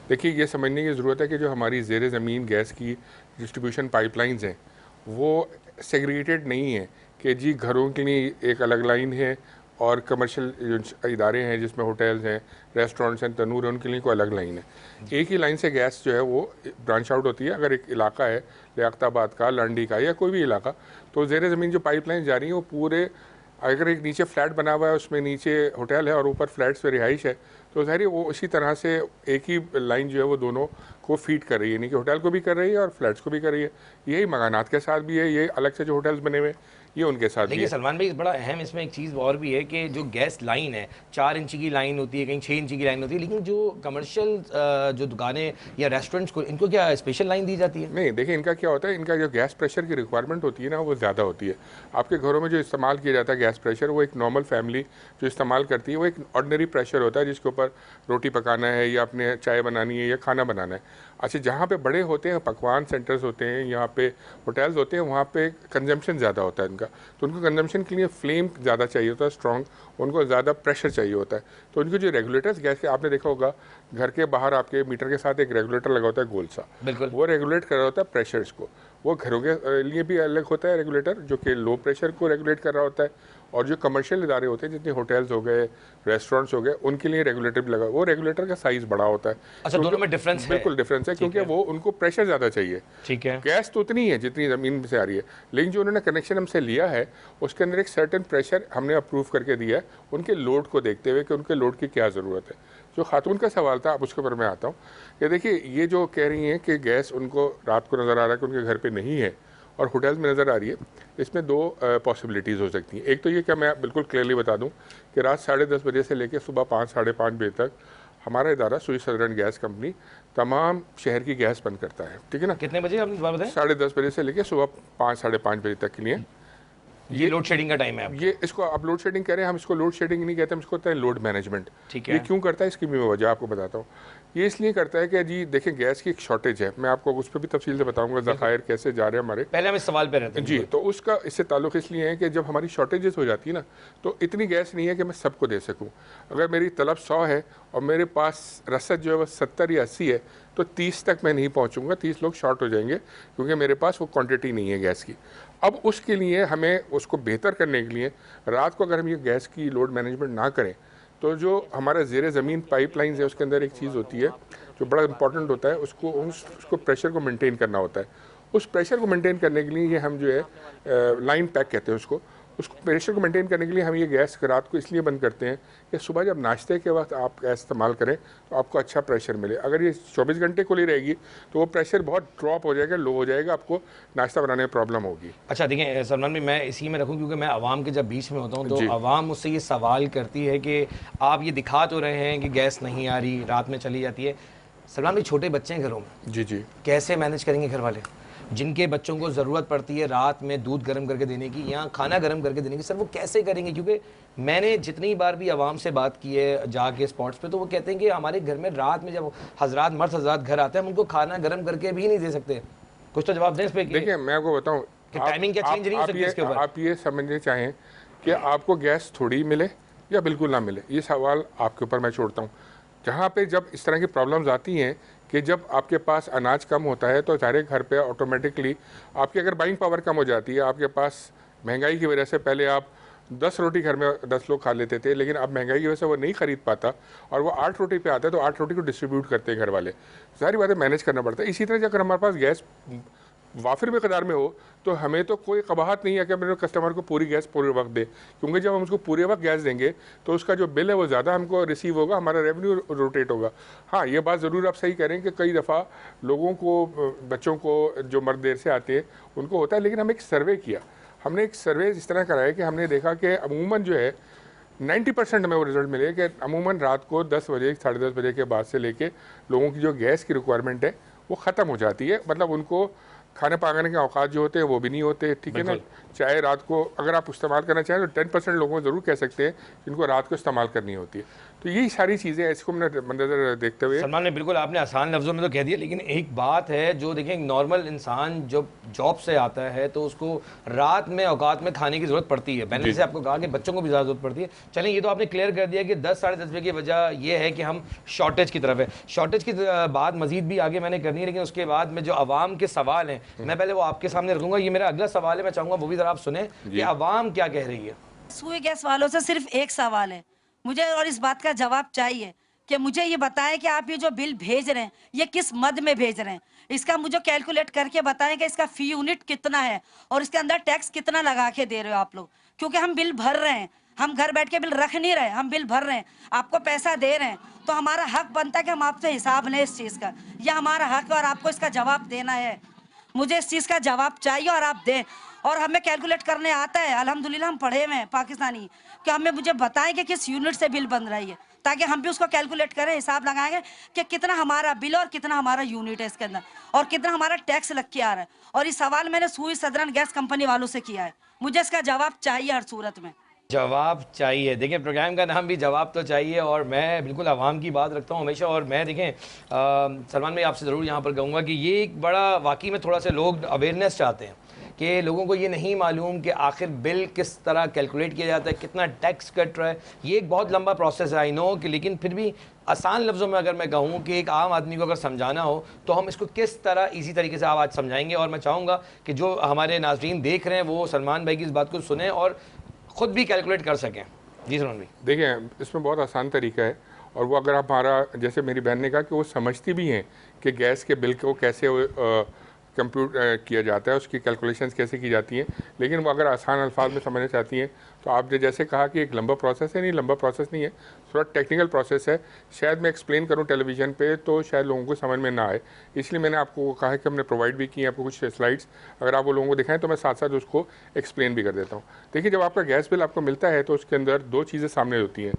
देखिए, ये समझने की ज़रूरत है कि जो हमारी ज़ेर ज़मीन गैस की डिस्ट्रीब्यूशन पाइपलाइंस हैं वो सेग्रीगेटेड नहीं है कि जी घरों के लिए एक अलग लाइन है और कमर्शियल इदारे हैं जिसमें होटल्स हैं, रेस्टोरेंट्स हैं, तनूर हैं, उनके लिए कोई अलग लाइन है। एक ही लाइन से गैस जो है वो ब्रांच आउट होती है। अगर एक इलाका है लियाकताबाद का, लांडी का या कोई भी इलाका, तो ज़ेर ज़मीन जो पाइपलाइन जा रही है वो पूरे, अगर एक नीचे फ्लैट बना हुआ है उसमें नीचे होटल है और ऊपर फ्लैट्स पे रिहाइश है, तो ज़ाहिर है वो इसी तरह से एक ही लाइन जो है वो दोनों को फीड कर रही है, यानी कि होटल को भी कर रही है और फ्लैट्स को भी कर रही है। यही मकानात के साथ भी है, ये अलग से जो होटल्स बने हुए ये उनके साथ भी है। सलमान भाई बड़ा अहम इसमें एक चीज़ और भी है कि जो गैस लाइन है 4 इंच की लाइन होती है, कहीं 6 इंच की लाइन होती है, लेकिन जो कमर्शियल जो दुकानें या रेस्टोरेंट्स को इनको क्या स्पेशल लाइन दी जाती है? नहीं, देखिए इनका क्या होता है, इनका जो गैस प्रेशर की रिक्वायरमेंट होती है ना वो ज़्यादा होती है। आपके घरों में जो इस्तेमाल किया जाता है गैस प्रेशर, वो एक नॉर्मल फैमिली जो इस्तेमाल करती है वो एक ऑर्डिनरी प्रेशर होता है जिसके ऊपर रोटी पकाना है या अपने चाय बनानी है या खाना बनाना है। अच्छा, जहाँ पे बड़े होते हैं, पकवान सेंटर्स होते हैं, यहाँ पे होटल्स होते हैं, वहाँ पे कंजम्पशन ज़्यादा होता है इनका, तो उनको कंजम्पशन के लिए फ्लेम ज़्यादा चाहिए होता है, स्ट्रॉन्ग, उनको ज़्यादा प्रेशर चाहिए होता है। तो उनको जो रेगुलेटर्स गैस के, आपने देखा होगा घर के बाहर आपके मीटर के साथ एक रेगुलेटर लगा होता है गोल सा, बिल्कुल, वो रेगुलेट कर रहा होता है प्रेशर्स को। वो घरों के लिए भी अलग होता है रेगुलेटर जो कि लो प्रेशर को रेगुलेट कर रहा होता है, और जो कमर्शियल इदारे होते हैं जितने होटल्स हो गए, रेस्टोरेंट्स हो गए, उनके लिए रेगुलेटर भी लगा, वो रेगुलेटर का साइज़ बड़ा होता है। अच्छा, दोनों में डिफरेंस है? बिल्कुल डिफरेंस है, क्योंकि वो उनको प्रेशर ज़्यादा चाहिए। ठीक है, गैस तो उतनी है जितनी ज़मीन से आ रही है, लेकिन जो उन्होंने कनेक्शन हमसे लिया है उसके अंदर एक सर्टेन प्रेशर हमने अप्रूव करके दिया है उनके लोड को देखते हुए कि उनके लोड की क्या ज़रूरत है। जो खातून का सवाल था, अब उसके ऊपर मैं आता हूँ कि देखिए, ये जो कह रही हैं कि गैस उनको रात को नज़र आ रहा है कि उनके घर पे नहीं है और होटल्स में नज़र आ रही है, इसमें 2 पॉसिबिलिटीज़ हो सकती हैं। एक तो ये कि मैं बिल्कुल क्लियरली बता दूं कि रात 10:30 बजे से लेकर सुबह 5 साढ़े 5 बजे तक हमारा इदारा सुई सदर्न गैस कंपनी तमाम शहर की गैस बंद करता है। ठीक है ना? कितने बजे आपने बताया? 10:30 बजे से लेकर सुबह 5 साढ़े 5 बजे तक के लिए। ये लोड शेडिंग का टाइम है। ये इसको आप लोड शेडिंग कह रहे हैं, हम इसको लोड शेडिंग नहीं कहते, हम इसको कहते हैं लोड मैनेजमेंट। ठीक है। ये क्यों करता है इसकी मैं वजह आपको बताता हूँ। ये इसलिए करता है कि जी देखें, गैस की एक शॉर्टेज है, मैं आपको उस पर भी तफसील से बताऊंगा ज़खायर कैसे जा रहे हैं हमारे। पहले हम इस सवाल पे रहते हैं जी, तो उसका इससे ताल्लुक़ इसलिए है कि जब हमारी शॉर्टेजेस हो जाती है ना, तो इतनी गैस नहीं है कि मैं सबको दे सकूँ। अगर मेरी तलब 100 है और मेरे पास रसद जो है वो 70 या 80 है, तो 30 तक मैं नहीं पहुँचूँगा, 30 लोग शॉर्ट हो जाएंगे क्योंकि मेरे पास वो क्वान्टिटी नहीं है गैस की। अब उसके लिए हमें उसको बेहतर करने के लिए रात को अगर हम ये गैस की लोड मैनेजमेंट ना करें, तो जो हमारा ज़ेर ज़मीन पाइपलाइंस है उसके अंदर एक चीज़ होती है जो बड़ा इंपॉर्टेंट होता है, उसको प्रेशर को मेंटेन करना होता है। उस प्रेशर को मेंटेन करने के लिए ये हम जो है लाइन पैक कहते हैं उसको, उसको प्रेशर को मेंटेन करने के लिए हम ये गैस रात को इसलिए बंद करते हैं कि सुबह जब नाश्ते के वक्त आप गैस इस्तेमाल करें तो आपको अच्छा प्रेशर मिले। अगर ये 24 घंटे खुली रहेगी तो वो प्रेशर बहुत ड्रॉप हो जाएगा, लो हो जाएगा, आपको नाश्ता बनाने में प्रॉब्लम होगी। अच्छा देखिए सलमान भाई, मैं इसी में रखूं क्योंकि मैं आवाम के जब बीच में होता हूं तो आवाम मुझसे ये सवाल करती है कि आप ये दिखा तो रहे हैं कि गैस नहीं आ रही, रात में चली जाती है। सलमान भाई छोटे बच्चे हैं घरों में, जी जी, कैसे मैनेज करेंगे घर वाले जिनके बच्चों को ज़रूरत पड़ती है रात में दूध गर्म करके देने की या खाना गर्म करके देने की? सर वो कैसे करेंगे? क्योंकि मैंने जितनी बार भी आवाम से बात की है जाके स्पॉट्स पे तो वो कहते हैं कि हमारे घर में रात में जब हजरात मर्द हजरात घर आते हैं हम उनको खाना गर्म करके भी नहीं दे सकते। कुछ तो जवाब दें इस पे। देखिए मैं आपको बताऊँ कि टाइमिंग क्या चेंज नहीं हो सकती इसके ऊपर? आप ये समझने चाहें कि आपको गैस थोड़ी मिले या बिल्कुल ना मिले, ये सवाल आपके ऊपर मैं छोड़ता हूँ। जहाँ पे जब इस तरह की प्रॉब्लम्स आती हैं कि जब आपके पास अनाज कम होता है तो सारे घर पे ऑटोमेटिकली आपकी अगर बाइंग पावर कम हो जाती है, आपके पास महंगाई की वजह से पहले आप 10 रोटी घर में 10 लोग खा लेते थे, लेकिन अब महंगाई की वजह से वो नहीं खरीद पाता और वो 8 रोटी पे आता है तो 8 रोटी को डिस्ट्रीब्यूट करते हैं घर वाले। सारी बातें मैनेज करना पड़ता है। इसी तरह अगर हमारे पास गैस वाफिर मकदार में हो तो हमें तो कोई कबाहत नहीं है कि मेरे कस्टमर को पूरी गैस पूरे वक्त दे, क्योंकि जब हम उसको पूरे वक्त गैस देंगे तो उसका जो बिल है वो ज़्यादा हमको रिसीव होगा, हमारा रेवेन्यू रोटेट होगा। हाँ, ये बात ज़रूर आप सही करें कि कई दफ़ा लोगों को, बच्चों को जो मर्द देर से आते हैं उनको होता है, लेकिन हम एक सर्वे किया, हमने एक सर्वे इस तरह कराया कि हमने देखा कि अमूमन जो है 90% हमें वो रिजल्ट मिले कि अमूमन रात को 10 बजे 10:30 बजे के बाद से लेके लोगों की जो गैस की रिक्वायरमेंट है वो ख़त्म हो जाती है। मतलब उनको खाने पकाने के औकात जो होते हैं वो भी नहीं होते, ठीक है ना। चाहे रात को अगर आप इस्तेमाल करना चाहें तो 10% लोगों को ज़रूर कह सकते हैं जिनको रात को इस्तेमाल करनी होती है। तो यही सारी चीज़ें इसको मैंने मंजर देखते हुए। सलमान ने बिल्कुल आपने आसान लफ्ज़ों में तो कह दिया, लेकिन एक बात है जो देखें, नॉर्मल इंसान जब जॉब से आता है तो उसको रात में औकात में खाने की ज़रूरत पड़ती है। मैंने जैसे आपको कहा कि बच्चों को भी ज़्यादा ज़रूरत पड़ती है। चलें, ये तो आपने क्लियर कर दिया कि 10 साढ़े 10 बजे की वजह ये है कि हम शॉर्टेज की तरफ है। शॉर्टेज की बात मजीद भी आगे मैंने करनी है, लेकिन उसके बाद में जो आवाम के सवाल हैं मैं पहले वो आपके सामने रखूँगा। ये मेरा अगला सवाल है, मैं चाहूँगा वो भी ज़रा आप सुने कि आवाम क्या कह रही है। सुई गैस वालों से सिर्फ एक सवाल है मुझे, और इस बात का जवाब चाहिए कि मुझे ये बताएं कि आप ये जो बिल भेज रहे हैं ये किस मद में भेज रहे हैं। इसका मुझे कैलकुलेट करके बताएं कि इसका फी यूनिट कितना है और इसके अंदर टैक्स कितना लगा के दे रहे हो आप लोग, क्योंकि हम बिल भर रहे हैं, हम घर बैठ के बिल रख नहीं रहे, हम बिल भर रहे हैं, आपको पैसा दे रहे हैं, तो हमारा हक बनता है कि हम आपसे हिसाब लें इस चीज़ का। यह हमारा हक है और आपको इसका जवाब देना है। मुझे इस चीज़ का जवाब चाहिए और आप दें। और हमें कैलकुलेट करने आता है, अल्हम्दुलिल्लाह हम पढ़े हुए हैं पाकिस्तानी, कि हमें मुझे बताएं कि किस यूनिट से बिल बन रही है, ताकि हम भी उसको कैलकुलेट करें, हिसाब लगाएंगे कि कितना हमारा बिल और कितना हमारा यूनिट है इसके अंदर और कितना हमारा टैक्स लग के आ रहा है। और ये सवाल मैंने सुई सदरन गैस कंपनी वालों से किया है, मुझे इसका जवाब चाहिए हर सूरत में। जवाब चाहिए। देखिए प्रोग्राम का नाम भी जवाब तो चाहिए और मैं बिल्कुल आवाम की बात रखता हूँ हमेशा। और मैं देखें सलमान भाई आपसे ज़रूर यहाँ पर कहूँगा कि ये एक बड़ा वाकई में थोड़ा सा लोग अवेयरनेस चाहते हैं कि लोगों को ये नहीं मालूम कि आखिर बिल किस तरह कैलकुलेट किया जाता है, कितना टैक्स कट रहा है। ये एक बहुत लंबा प्रोसेस है आई नो कि, लेकिन फिर भी आसान लफ्ज़ों में अगर मैं कहूँ कि एक आम आदमी को अगर समझाना हो तो हम इसको किस तरह इसी तरीके से आप आज समझाएंगे। और मैं चाहूँगा कि जो हमारे नाज़रीन देख रहे हैं वो सलमान भाई की इस बात को सुने और ख़ुद भी कैलकुलेट कर सकें। जी सलमान भाई। देखिए इसमें बहुत आसान तरीका है और वो अगर आप हमारा, जैसे मेरी बहन ने कहा कि वो समझती भी हैं कि गैस के बिल को कैसे कंप्यूट किया जाता है, उसकी कैलकुलेशंस कैसे की जाती हैं, लेकिन वो अगर आसान अल्फाज में समझना चाहती हैं तो आपने जैसे कहा कि एक लंबा प्रोसेस है, नहीं लंबा प्रोसेस नहीं है, थोड़ा टेक्निकल प्रोसेस है। शायद मैं एक्सप्लेन करूं टेलीविज़न पे तो शायद लोगों को समझ में ना आए, इसलिए मैंने आपको कहा कि हमने प्रोवाइड भी की आपको कुछ स्लाइड्स, अगर आप वो लोगों को दिखाएं तो मैं साथ साथ उसको एक्सप्लेन भी कर देता हूँ। देखिए जब आपका गैस बिल आपको मिलता है तो उसके अंदर दो चीज़ें सामने होती हैं,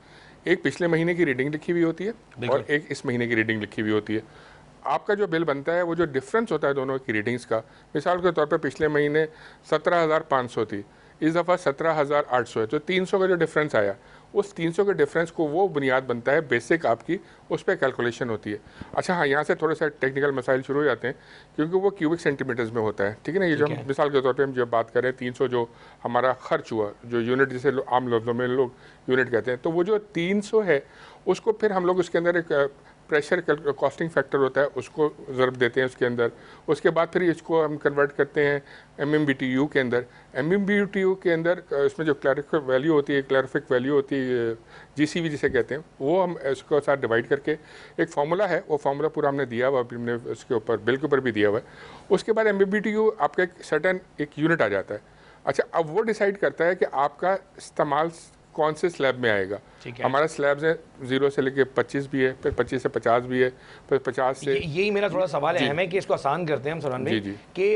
एक पिछले महीने की रीडिंग लिखी हुई होती है और एक इस महीने की रीडिंग लिखी हुई होती है। आपका जो बिल बनता है वो जो डिफरेंस होता है दोनों की रीडिंग्स का, मिसाल के तौर पे पिछले महीने 17,500 थी, इस दफ़ा 17,800 है, तो 300 का जो डिफरेंस आया उस 300 के डिफरेंस को वो बुनियाद बनता है बेसिक आपकी, उस पर कैलकुलेशन होती है। अच्छा हाँ, यहाँ से थोड़े से टेक्निकल मसाइल शुरू हो जाते हैं क्योंकि वो क्यूबिक सेंटीमीटर्स में होता है, ठीक है ना। ये जो हम मिसाल के तौर पे हम जब बात करें 300 जो हमारा खर्च हुआ, जो यूनिट जिसे आम लफ्ज़ों में लोग यूनिट कहते हैं, तो वो जो 300 है उसको फिर हम लोग उसके अंदर एक प्रेशर कॉस्टिंग फैक्टर होता है उसको ज़रूर देते हैं उसके अंदर। उसके बाद फिर इसको हम कन्वर्ट करते हैं MMBTU के अंदर। MMBTU के अंदर इसमें जो क्लैरिफिक वैल्यू होती है, क्लैरिफिक वैल्यू होती है GCV जिसे कहते हैं, वो हम इसको साथ डिवाइड करके एक फार्मूला है, वो फार्मूला पूरा हमने दिया हुआ, हमने उसके ऊपर बिल के ऊपर भी दिया हुआ है। उसके बाद MMBTU आपका एक सर्टेन एक यूनिट आ जाता है। अच्छा, अब वो डिसाइड करता है कि आपका इस्तेमाल कौन से स्लैब में आएगा। ठीक है। हमारा स्लैब्स है 0 से लेके 25 भी है, फिर 25 से 50 भी है, फिर 50 से यही मेरा थोड़ा सवाल है हमें कि इसको आसान करते हैं हम सलमान भाई कि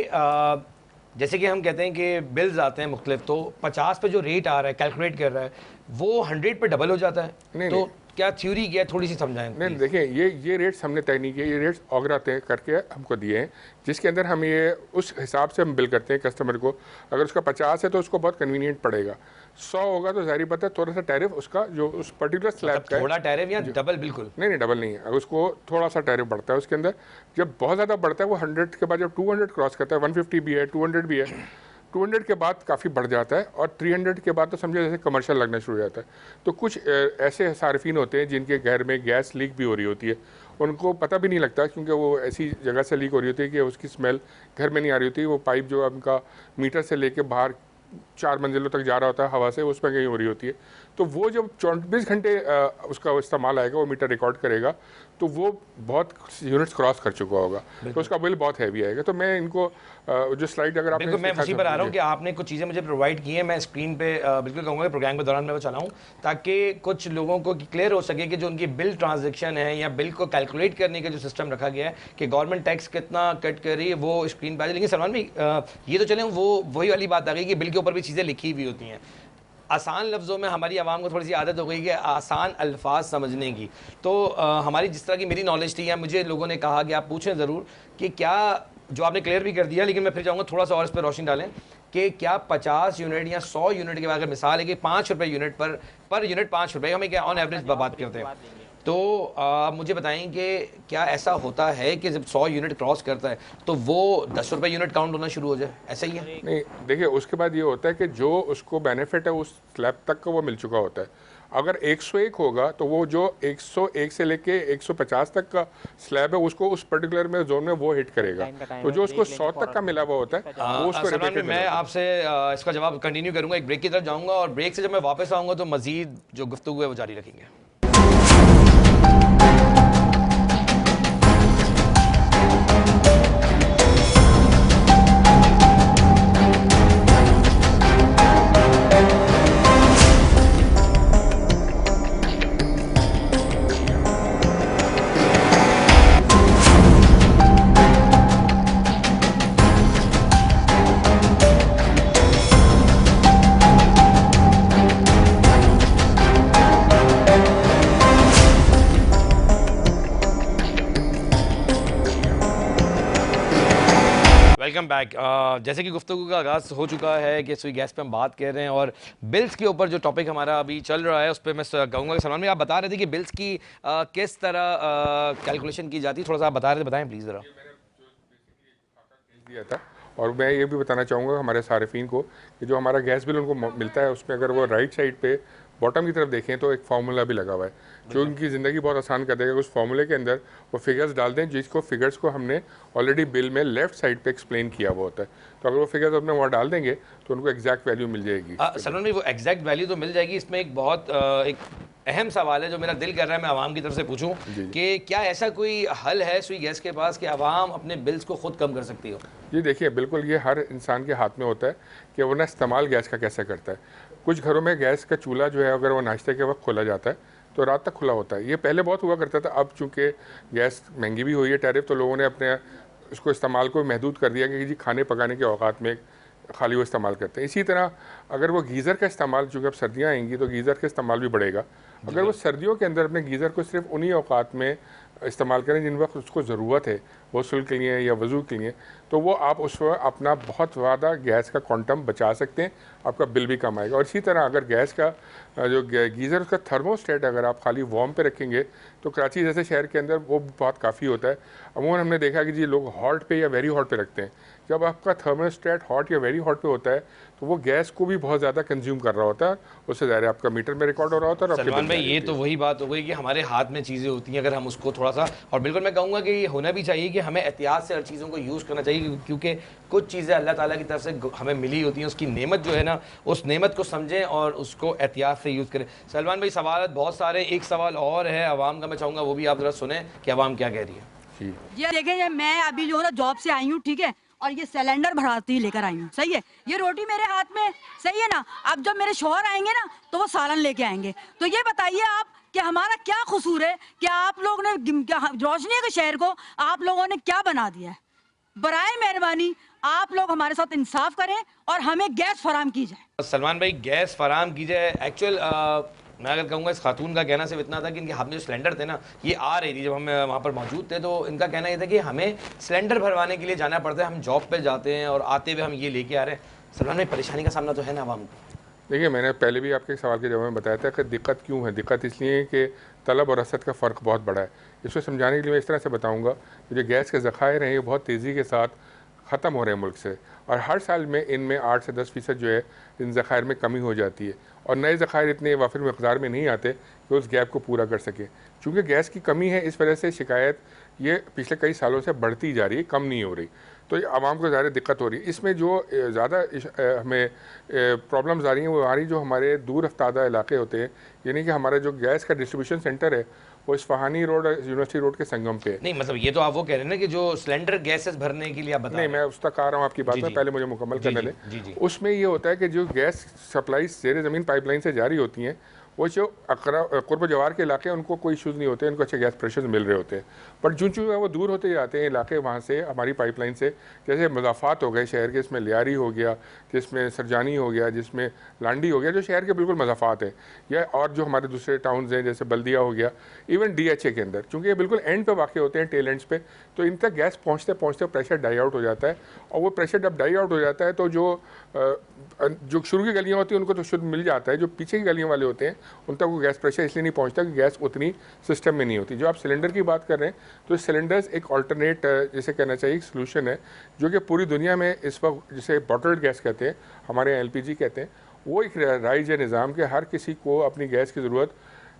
जैसे कि हम कहते हैं कि बिल्स आते हैं मुख्तलिफ, तो 50 पे जो रेट आ रहा है कैलकुलेट कर रहा है वो 100 पे डबल हो जाता है। नहीं, तो क्या थ्योरी क्या है, थोड़ी सी समझाएं। नहीं, देखिए ये रेट्स हमने तय नहीं किए, ये रेट्स ऑगरा तय करके हमको दिए हैं, जिसके अंदर हम ये उस हिसाब से हम बिल करते हैं कस्टमर को। अगर उसका 50 है तो उसको बहुत कन्वीनियंट पड़ेगा, 100 होगा तो जाहिर बात है थोड़ा सा टैरिफ उसका जो उस पर्टिकुलर स्लैब का थोड़ा टैरिफ या डबल? बिल्कुल नहीं, डबल नहीं है, अगर उसको थोड़ा सा टैरिफ बढ़ता है उसके अंदर। जब बहुत ज़्यादा बढ़ता है वो 100 के बाद जब 200 क्रॉस करता है, 150 भी है, 200 भी है, 200 के बाद काफ़ी बढ़ जाता है और 300 के बाद तो समझे जैसे कमर्शियल लगना शुरू हो जाता है। तो कुछ ऐसे सार्फिन होते हैं जिनके घर में गैस लीक भी हो रही होती है, उनको पता भी नहीं लगता क्योंकि वो ऐसी जगह से लीक हो रही होती है कि उसकी स्मेल घर में नहीं आ रही होती। वो पाइप जो उनका मीटर से लेके बाहर 4 मंजिलों तक जा रहा होता है हवा से, उसमें कहीं हो रही होती है। तो वो जब 24 घंटे उसका इस्तेमाल आएगा, वो मीटर रिकॉर्ड करेगा, तो वो बहुत यूनिट्स क्रॉस कर चुका होगा, तो उसका बिल बहुत हैवी आएगा। तो मैं इनको जो स्लाइड अगर बिल्कुल मैं उसी पर आ रहा हूँ कि आपने कुछ चीज़ें मुझे प्रोवाइड की हैं, मैं स्क्रीन पे बिल्कुल कहूँगा प्रोग्राम के दौरान मैं वो चलाऊँ ताकि कुछ लोगों को क्लियर हो सके कि जो उनकी बिल ट्रांजेक्शन है या बिल को कैलकुलेट करने का जो सिस्टम रखा गया है कि गवर्नमेंट टैक्स कितना कट कर रही है वो स्क्रीन पर आ जाए। लेकिन सलमान भाई ये तो चलें, वो वही वाली बात आ गई कि बिल के ऊपर भी चीज़ें लिखी हुई होती हैं। आसान लफ्ज़ों में हमारी आवाम को थोड़ी सी आदत हो गई कि आसान अल्फाज समझने की। तो हमारी जिस तरह की मेरी नॉलेज थी या मुझे लोगों ने कहा कि आप पूछें ज़रूर कि क्या, जो आपने क्लियर भी कर दिया, लेकिन मैं फिर चाहूँगा थोड़ा सा और इस पर रोशनी डालें कि क्या 50 यूनिट या 100 यूनिट के बाद अगर मिसाल है कि 5 रुपये यूनिट पर यूनिट 5 रुपये हमें क्या ऑन एवरेज बात करते हैं, तो मुझे बताएं कि क्या ऐसा होता है कि जब 100 यूनिट क्रॉस करता है तो वो 10 रुपये यूनिट काउंट होना शुरू हो जाए, ऐसा ही है? नहीं, देखिए उसके बाद ये होता है कि जो उसको बेनिफिट है उस स्लैब तक का वो मिल चुका होता है। अगर 101 होगा तो वो जो 101 से लेके 150 तक का स्लैब है उसको उस पर्टिकुलर में जोन में वो हिट करेगा। तो जो उसको 100 तक का मिला हुआ होता है वो उसको रिपीट। मैं आपसे इसका जवाब कंटिन्यू करूंगा, एक ब्रेक की तरफ जाऊंगा और ब्रेक से जब मैं वापस आऊंगा तो मजीद जो गुफ्तगू है वो जारी रखेंगे। Welcome back. जैसे कि गुफ्तगू का आगाज़ हो चुका है कि सुई गैस पे हम बात कर रहे हैं और बिल्स के ऊपर जो टॉपिक हमारा अभी चल रहा है उस पर मैं कहूँगा कि सलमान भाई आप बता रहे थे कि बिल्स की किस तरह कैलकुलेशन की जाती है, थोड़ा सा आप बता रहे थे, बताएं प्लीज़ ज़रा। दिया था और मैं ये भी बताना चाहूँगा हमारे सारिफिन को कि जो हमारा गैस बिल उनको मिलता है उसमें अगर वो राइट साइड पे बॉटम की तरफ देखें तो एक फार्मूला भी लगा हुआ है जो उनकी ज़िंदगी बहुत आसान कर देगा। उस फार्मूले के अंदर वो फिगर्स डाल दें जिसको फिगर्स को हमने ऑलरेडी बिल में लेफ्ट साइड पे एक्सप्लेन किया हुआ होता है। तो अगर वो फिगर्स अपने वहाँ डाल देंगे तो उनको एग्जैक्ट वैल्यू मिल जाएगी। सलमान भाई वो एग्जैक्ट वैल्यू तो मिल जाएगी, इसमें एक बहुत एक अहम सवाल है जो मेरा दिल कर रहा है मैं आवाम की तरफ से पूछूं कि क्या ऐसा कोई हल है सुई गैस के पास कि आवाम अपने बिल्स को खुद कम कर सकती हो? जी देखिए, बिल्कुल ये हर इंसान के हाथ में होता है कि वो ना इस्तेमाल गैस का कैसे करता है। कुछ घरों में गैस का चूल्हा जो है अगर वो नाश्ते के वक्त खोला जाता है तो रात तक खुला होता है। ये पहले बहुत हुआ करता था, अब चूँकि गैस महंगी भी हुई है टैरिफ, तो लोगों ने अपने उसको इस्तेमाल को महदूद कर दिया कि जी खाने पकाने के औकात में खाली वो इस्तेमाल करते हैं। इसी तरह अगर वो गीज़र का इस्तेमाल, चूँकि अब सर्दियाँ आएंगी तो गीज़र का इस्तेमाल भी बढ़ेगा। अगर वो सर्दियों के अंदर अपने गीज़र को सिर्फ उन्हीं औकात में इस्तेमाल करें जिन वक्त उसको ज़रूरत है, गस्ल के लिए या वज़ू के लिए, तो वो आप उस वक्त अपना बहुत ज़्यादा गैस का क्वांटम बचा सकते हैं, आपका बिल भी कम आएगा। और इसी तरह अगर गैस का जो गीज़र उसका थर्मोस्टेट अगर आप खाली वार्म पे रखेंगे तो कराची जैसे शहर के अंदर वो बहुत काफ़ी होता है। अमूमन हमने देखा कि जी लोग हॉट पे या वेरी हॉट पे रखते हैं। जब आपका थर्मोस्टेट हॉट या वेरी हॉट पे होता है तो वो गैस को भी बहुत ज़्यादा कंज्यूम कर रहा होता है, उससे ज़्यादा आपका मीटर में रिकॉर्ड हो रहा होता है। सलमान भाई ये तो वही बात हो गई कि हमारे हाथ में चीज़ें होती हैं, अगर हम उसको थोड़ा सा, और बिल्कुल मैं कहूँगा कि ये होना भी चाहिए कि हमें एहतियात से हर चीज़ों को यूज़ करना चाहिए क्योंकि कुछ चीज़ें अल्लाह ताला की तरफ से हमें मिली होती हैं, उसकी नेमत जो है ना उस नेमत को समझें और उसको एहतियात से यूज़ करें। सलमान भाई सवाल बहुत सारे, एक सवाल और है आवाम का, मैं चाहूँगा वो भी आप ज़रा सुने कि आवाम क्या कह रही है। ये देखें, मैं अभी जो है ना जॉब से आई हूँ, ठीक है, और ये सिलेंडर भराती ही लेकर आई हूँ, सही है। ये रोटी मेरे हाथ में, सही है ना। अब जब मेरे शौहर आएंगे ना तो वो सालन लेके आएंगे। तो ये बताइए आप कि हमारा क्या कसूर है कि आप लोग ने रोशनी के शहर को आप लोगों ने क्या बना दिया है। बराए मेहरबानी आप लोग हमारे साथ इंसाफ करें और हमें गैस फराम की जाए। सलमान भाई, गैस फराम की जाए। एक्चुअल मैं अगर कहूँगा इस खातून का कहना सिर्फ इतना था कि इनके हाथ में जो सिलेंडर थे ना, ये आ रही थी जब हम वहाँ पर मौजूद थे, तो इनका कहना ये था कि हमें सिलेंडर भरवाने के लिए जाना पड़ता है, हम जॉब पे जाते हैं और आते हुए हम ये लेके आ रहे हैं। सलमान भाई, परेशानी का सामना तो है ना आवाम को? देखिए, मैंने पहले भी आपके सवाल के जवाब में बताया था कि दिक्कत क्यों है। दिक्कत इसलिए है कि तलब और रसद का फ़र्क बहुत बड़ा है। इसको समझाने के लिए मैं इस तरह से बताऊँगा कि जो गैस के ज़खायर हैं ये बहुत तेज़ी के साथ ख़त्म हो रहे हैं मुल्क से, और हर साल में इनमें 8 से 10% जो है इन ज़खायर में कमी हो जाती है, और नए ज़खायर इतने वाफिर मकदार में नहीं आते कि उस गैप को पूरा कर सके। चूँकि गैस की कमी है, इस वजह से शिकायत ये पिछले कई सालों से बढ़ती जा रही है, कम नहीं हो रही। तो ये आवाम को ज़्यादा दिक्कत हो रही है। इसमें जो ज़्यादा हमें प्रॉब्लम्स आ रही हैं वो आ रही जो हमारे दूर अफ्तादा इलाके होते हैं, यानी कि हमारा जो गैस का डिस्ट्रीब्यूशन सेंटर है वो इस्फहानी रोड, यूनिवर्सिटी रोड के संगम पे। नहीं, मतलब ये तो आप वो कह रहे हैं ना कि जो सिलेंडर गैसेस भरने के लिए आप बता नहीं, मैं उस तक आ रहा हूँ आपकी बात में, पहले मुझे मुकम्मल करने दें। उसमें ये होता है कि जो गैस सप्लाई ज़ेर ज़मीन पाइपलाइन से जारी होती हैं, वो जो कुर्ब जवार के इलाके हैं उनको कोई इशूज़ नहीं होते, उनको अच्छे गैस प्रेशर मिल रहे होते हैं। पर जो वो दूर होते जाते हैं इलाके वहाँ से हमारी पाइपलाइन से, जैसे मज़ाफ़ात हो गए शहर के, इसमें लियारी हो गया, जिसमें सरजानी हो गया, जिसमें लांडी हो गया, जो शहर के बिल्कुल मज़ाफ़ात हैं, या और जो हमारे दूसरे टाउन्स हैं जैसे बल्दिया हो गया, इवन DHA के अंदर, चूँकि ये बिल्कुल एंड पे वाक़ होते हैं, टेल एंड्स पे, तो इन तक गैस पहुँचते पहुँचते प्रेशर डाई आउट हो जाता है। और वो प्रेशर जब डाई आउट हो जाता है तो जो शुरू की गलियाँ होती हैं उनको तो शुद्ध मिल जाता है, जो पीछे की गलियों वाले होते हैं उन तक वो गैस प्रेशर इसलिए नहीं पहुंचता कि गैस उतनी सिस्टम में नहीं होती। जो आप सिलेंडर की बात कर रहे हैं, तो सिलेंडर्स एक अल्टरनेट जिसे कहना चाहिए सोल्यूशन है, जो कि पूरी दुनिया में इस वक्त जिसे बॉटल्ड गैस कहते हैं, हमारे यहाँ LPG कहते हैं, वो एक राइज है निज़ाम के हर किसी को अपनी गैस की ज़रूरत,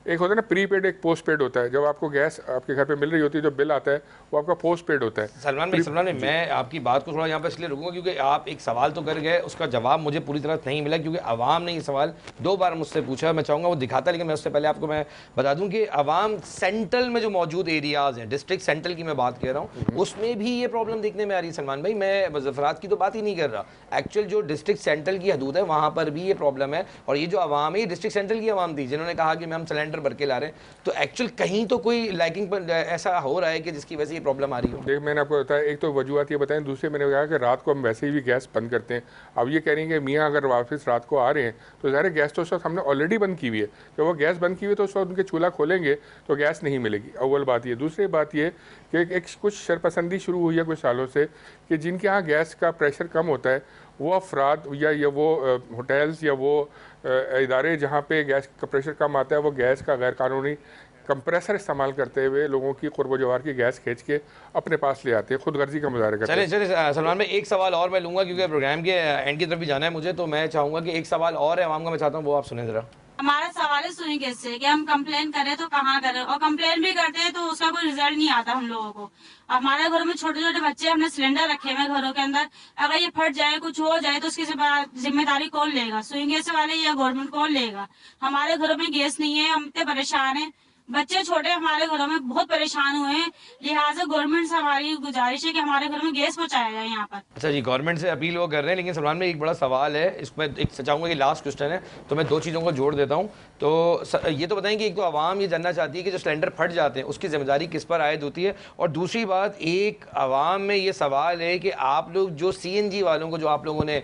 एक होता है ना प्रीपेड, एक पोस्ट पेड होता है। जब आपको गैस आपके घर पे मिल रही होती है, जो बिल आता है वो आपका पोस्ट पेड होता है। सलमान भाई, मैं आपकी बात को थोड़ा यहाँ पर इसलिए रुकूंगा क्योंकि आप एक सवाल तो कर गए, उसका जवाब मुझे पूरी तरह नहीं मिला, क्योंकि आवाम ने ये सवाल 2 बार मुझसे पूछा। मैं चाहूँगा वो दिखाता, लेकिन मैं उससे पहले आपको मैं बता दूँ कि आवाम सेंट्रल में जो मौजूद एरियाज़ हैं, डिस्ट्रिक्ट सेंट्रल की मैं बात कर रहा हूँ, उसमें भी ये प्रॉब्लम देखने में आ रही है। सलमान भाई, मैं मुज़फ़्फ़रात की तो बात ही नहीं कर रहा, एक्चुअल जो डिस्ट्रिक्ट सेंट्रल की हदूद है वहाँ पर भी ये प्रॉब्लम है। और ये जो आवाम है, ये डिस्ट्रिक्ट सेंट्रल की आवाम थी जिन्होंने कहा कि हम सिलेंडर भर के ला रहे हैं, तो एक्चुअल कहीं तो कोई लैकिंग पर ऐसा हो रहा है कि जिसकी वजह से ये प्रॉब्लम आ रही हो। देख, मैंने आपको बताया, एक तो वजूहत ये बताएं, दूसरे मैंने कहा कि रात को हम वैसे ही भी गैस बंद करते हैं। अब ये कह रही हैं कि मियाँ अगर वापस रात को आ रहे हैं तो ज़ाहिर गैस तो उस वक्त हमने ऑलरेडी बंद की हुई है। जब वो गैस बंद की हुई है तो उस वक्त उनके चूल्हा खोलेंगे तो गैस नहीं मिलेगी। अव्वल बात ये। दूसरी बात ये कि एक कुछ शरपसंदी शुरू हुई है कुछ सालों से कि जिनके यहाँ गैस का प्रेशर कम होता है वो अफराद या वो होटल्स या वो इदारे जहाँ पे गैस का प्रेशर कम आता है, वो गैस का गैर कानूनी कंप्रेसर इस्तेमाल करते हुए लोगों की कुर्ब जवार की गैस खींच के अपने पास ले आते हैं, खुद गर्जी का मुजाहरा करते हैं। चलिए सलमान भाई, एक सवाल और मैं लूँगा क्योंकि प्रोग्राम के एंड की तरफ भी जाना है मुझे, तो मैं चाहूँगा कि एक सवाल और है आवाम का, मैं चाहता हूँ वो आप सुने ज़रा। हमारा सवाल है सुनिए कैसे कि हम कंप्लेन करें तो कहाँ करें, और कंप्लेन भी करते हैं तो उसका कोई रिजल्ट नहीं आता हम लोगों को। हमारे घरों में छोटे छोटे बच्चे, हमने सिलेंडर रखे हुए घरों के अंदर, अगर ये फट जाए, कुछ हो जाए तो उसकी जिम्मेदारी कौन लेगा? सुई गैस वाले या गवर्नमेंट कौन लेगा? हमारे घरों में गैस नहीं है, हम इतने परेशान हैं, बच्चे छोटे हमारे घरों में बहुत परेशान हुए हैं। लिहाजा गवर्नमेंट से हमारी गुजारिश है कि हमारे घर में गैस पहुंचाया जाए यहाँ पर। अच्छा जी, गवर्नमेंट से अपील वो कर रहे हैं, लेकिन सलमान में एक बड़ा सवाल है, इसमें एक चाहूँगा कि लास्ट क्वेश्चन है, तो मैं 2 चीज़ों को जोड़ देता हूँ। तो ये तो बताएं कि एक तो आवाम ये जानना चाहती है कि जो सिलेंडर फट जाते हैं उसकी जिम्मेदारी किस पर आयद होती है, और दूसरी बात, एक आवाम में ये सवाल है कि आप लोग जो CNG वालों को जो आप लोगों ने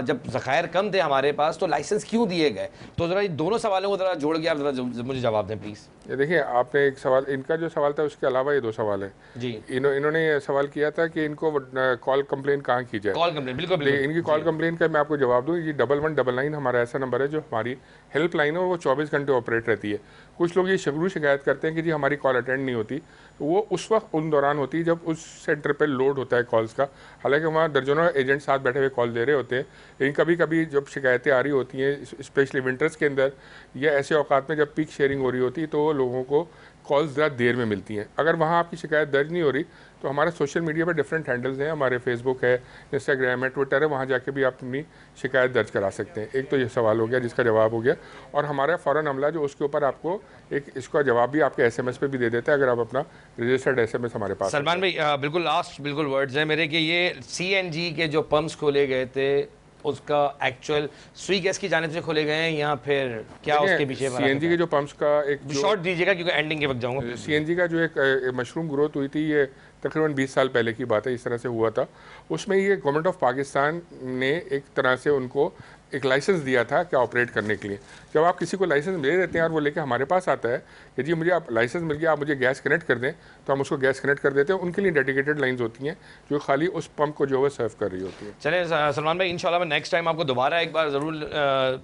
जब ज़खायर कम थे हमारे पास तो लाइसेंस क्यों दिए गए? तो ज़रा दोनों सवालों को ज़रा जोड़ के आप ज़रा मुझे जवाब दें प्लीज़। ये देखिए, आपने एक सवाल, इनका जो सवाल था उसके अलावा ये 2 सवाल है जी। इन्होंने ये सवाल किया था कि इनको कॉल कंप्लेन कहाँ की जाए। कॉल कंप्लेन, बिल्कुल। इनकी कॉल कंप्लेन का मैं आपको जवाब दूँ, ये 1199 हमारा ऐसा नंबर है जो हमारी हेल्पलाइन है, वो 24 घंटे ऑपरेट रहती है। कुछ लोग ये शिकायत करते हैं कि जी हमारी कॉल अटेंड नहीं होती, तो वो उस वक्त उन दौरान होती है जब उस सेंटर पर लोड होता है कॉल्स का। हालांकि वहाँ दर्जनों एजेंट साथ बैठे हुए कॉल दे रहे होते हैं, लेकिन कभी कभी जब शिकायतें आ रही होती हैं, स्पेशली विंटर्स के अंदर या ऐसे औकात में जब पीक शेयरिंग हो रही होती है, तो लोगों को कॉल्स ज़रा देर में मिलती हैं। अगर वहाँ आपकी शिकायत दर्ज नहीं हो रही तो हमारे सोशल मीडिया पर डिफरेंट हैंडल्स हैं, हमारे फेसबुक है, इंस्टाग्राम है, ट्विटर है, वहाँ जाके भी आप अपनी शिकायत दर्ज करा सकते हैं। एक तो ये सवाल हो गया जिसका जवाब हो गया, और हमारा फ़ौरन अमला जो उसके ऊपर आपको एक इसका जवाब भी आपके SMS पे भी दे देता है अगर आप अपना रजिस्टर्ड SMS हमारे पास। सलमान भाई बिल्कुल लास्ट बिल्कुल वर्ड्स हैं मेरे कि ये CNG के जो पंप्स खोले गए थे उसका एक्चुअल सुई गैस की जानिब से खोले गए हैं या फिर क्या उसके पीछे CNG के जो पंप्स का एक शॉर्ट दीजिएगा क्योंकि एंडिंग के वक्त जाऊंगा। CNG का जो एक मशरूम ग्रोथ हुई थी, ये तकरीबन 20 साल पहले की बात है, इस तरह से हुआ था। उसमें ये गवर्नमेंट ऑफ पाकिस्तान ने एक तरह से उनको एक लाइसेंस दिया था क्या ऑपरेट करने के लिए। जब आप किसी को लाइसेंस ले देते हैं और वो लेके हमारे पास आता है कि जी मुझे आप लाइसेंस मिल गया, आप मुझे गैस कनेक्ट कर दें, तो हम उसको गैस कनेक्ट कर देते हैं। उनके लिए डेडिकेटेड लाइंस होती हैं जो खाली उस पंप को जो है सर्व कर रही होती है। चले सलमान भाई, इंशाल्लाह मैं नेक्स्ट टाइम आपको दोबारा एक बार ज़रूर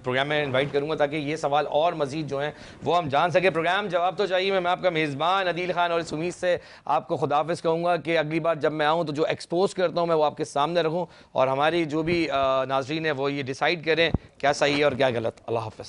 प्रोग्राम में इन्वाइट करूँगा ताकि ये सवाल और मज़ीद जो हैं वो हम जान सके। प्रोग्राम जवाब तो चाहिए मैं आपका मेज़बान अदील खान और इस उम्मीद से आपको खुदाफिज़ कहूँगा कि अगली बार जब मैं आऊँ तो जो एक्सपोज करता हूँ मैं वो आपके सामने रखूँ और हमारी जो भी नाज़रीन है वो ये डिसाइड करें क्या सही है और क्या गलत। अल्लाह हाफ़िज़।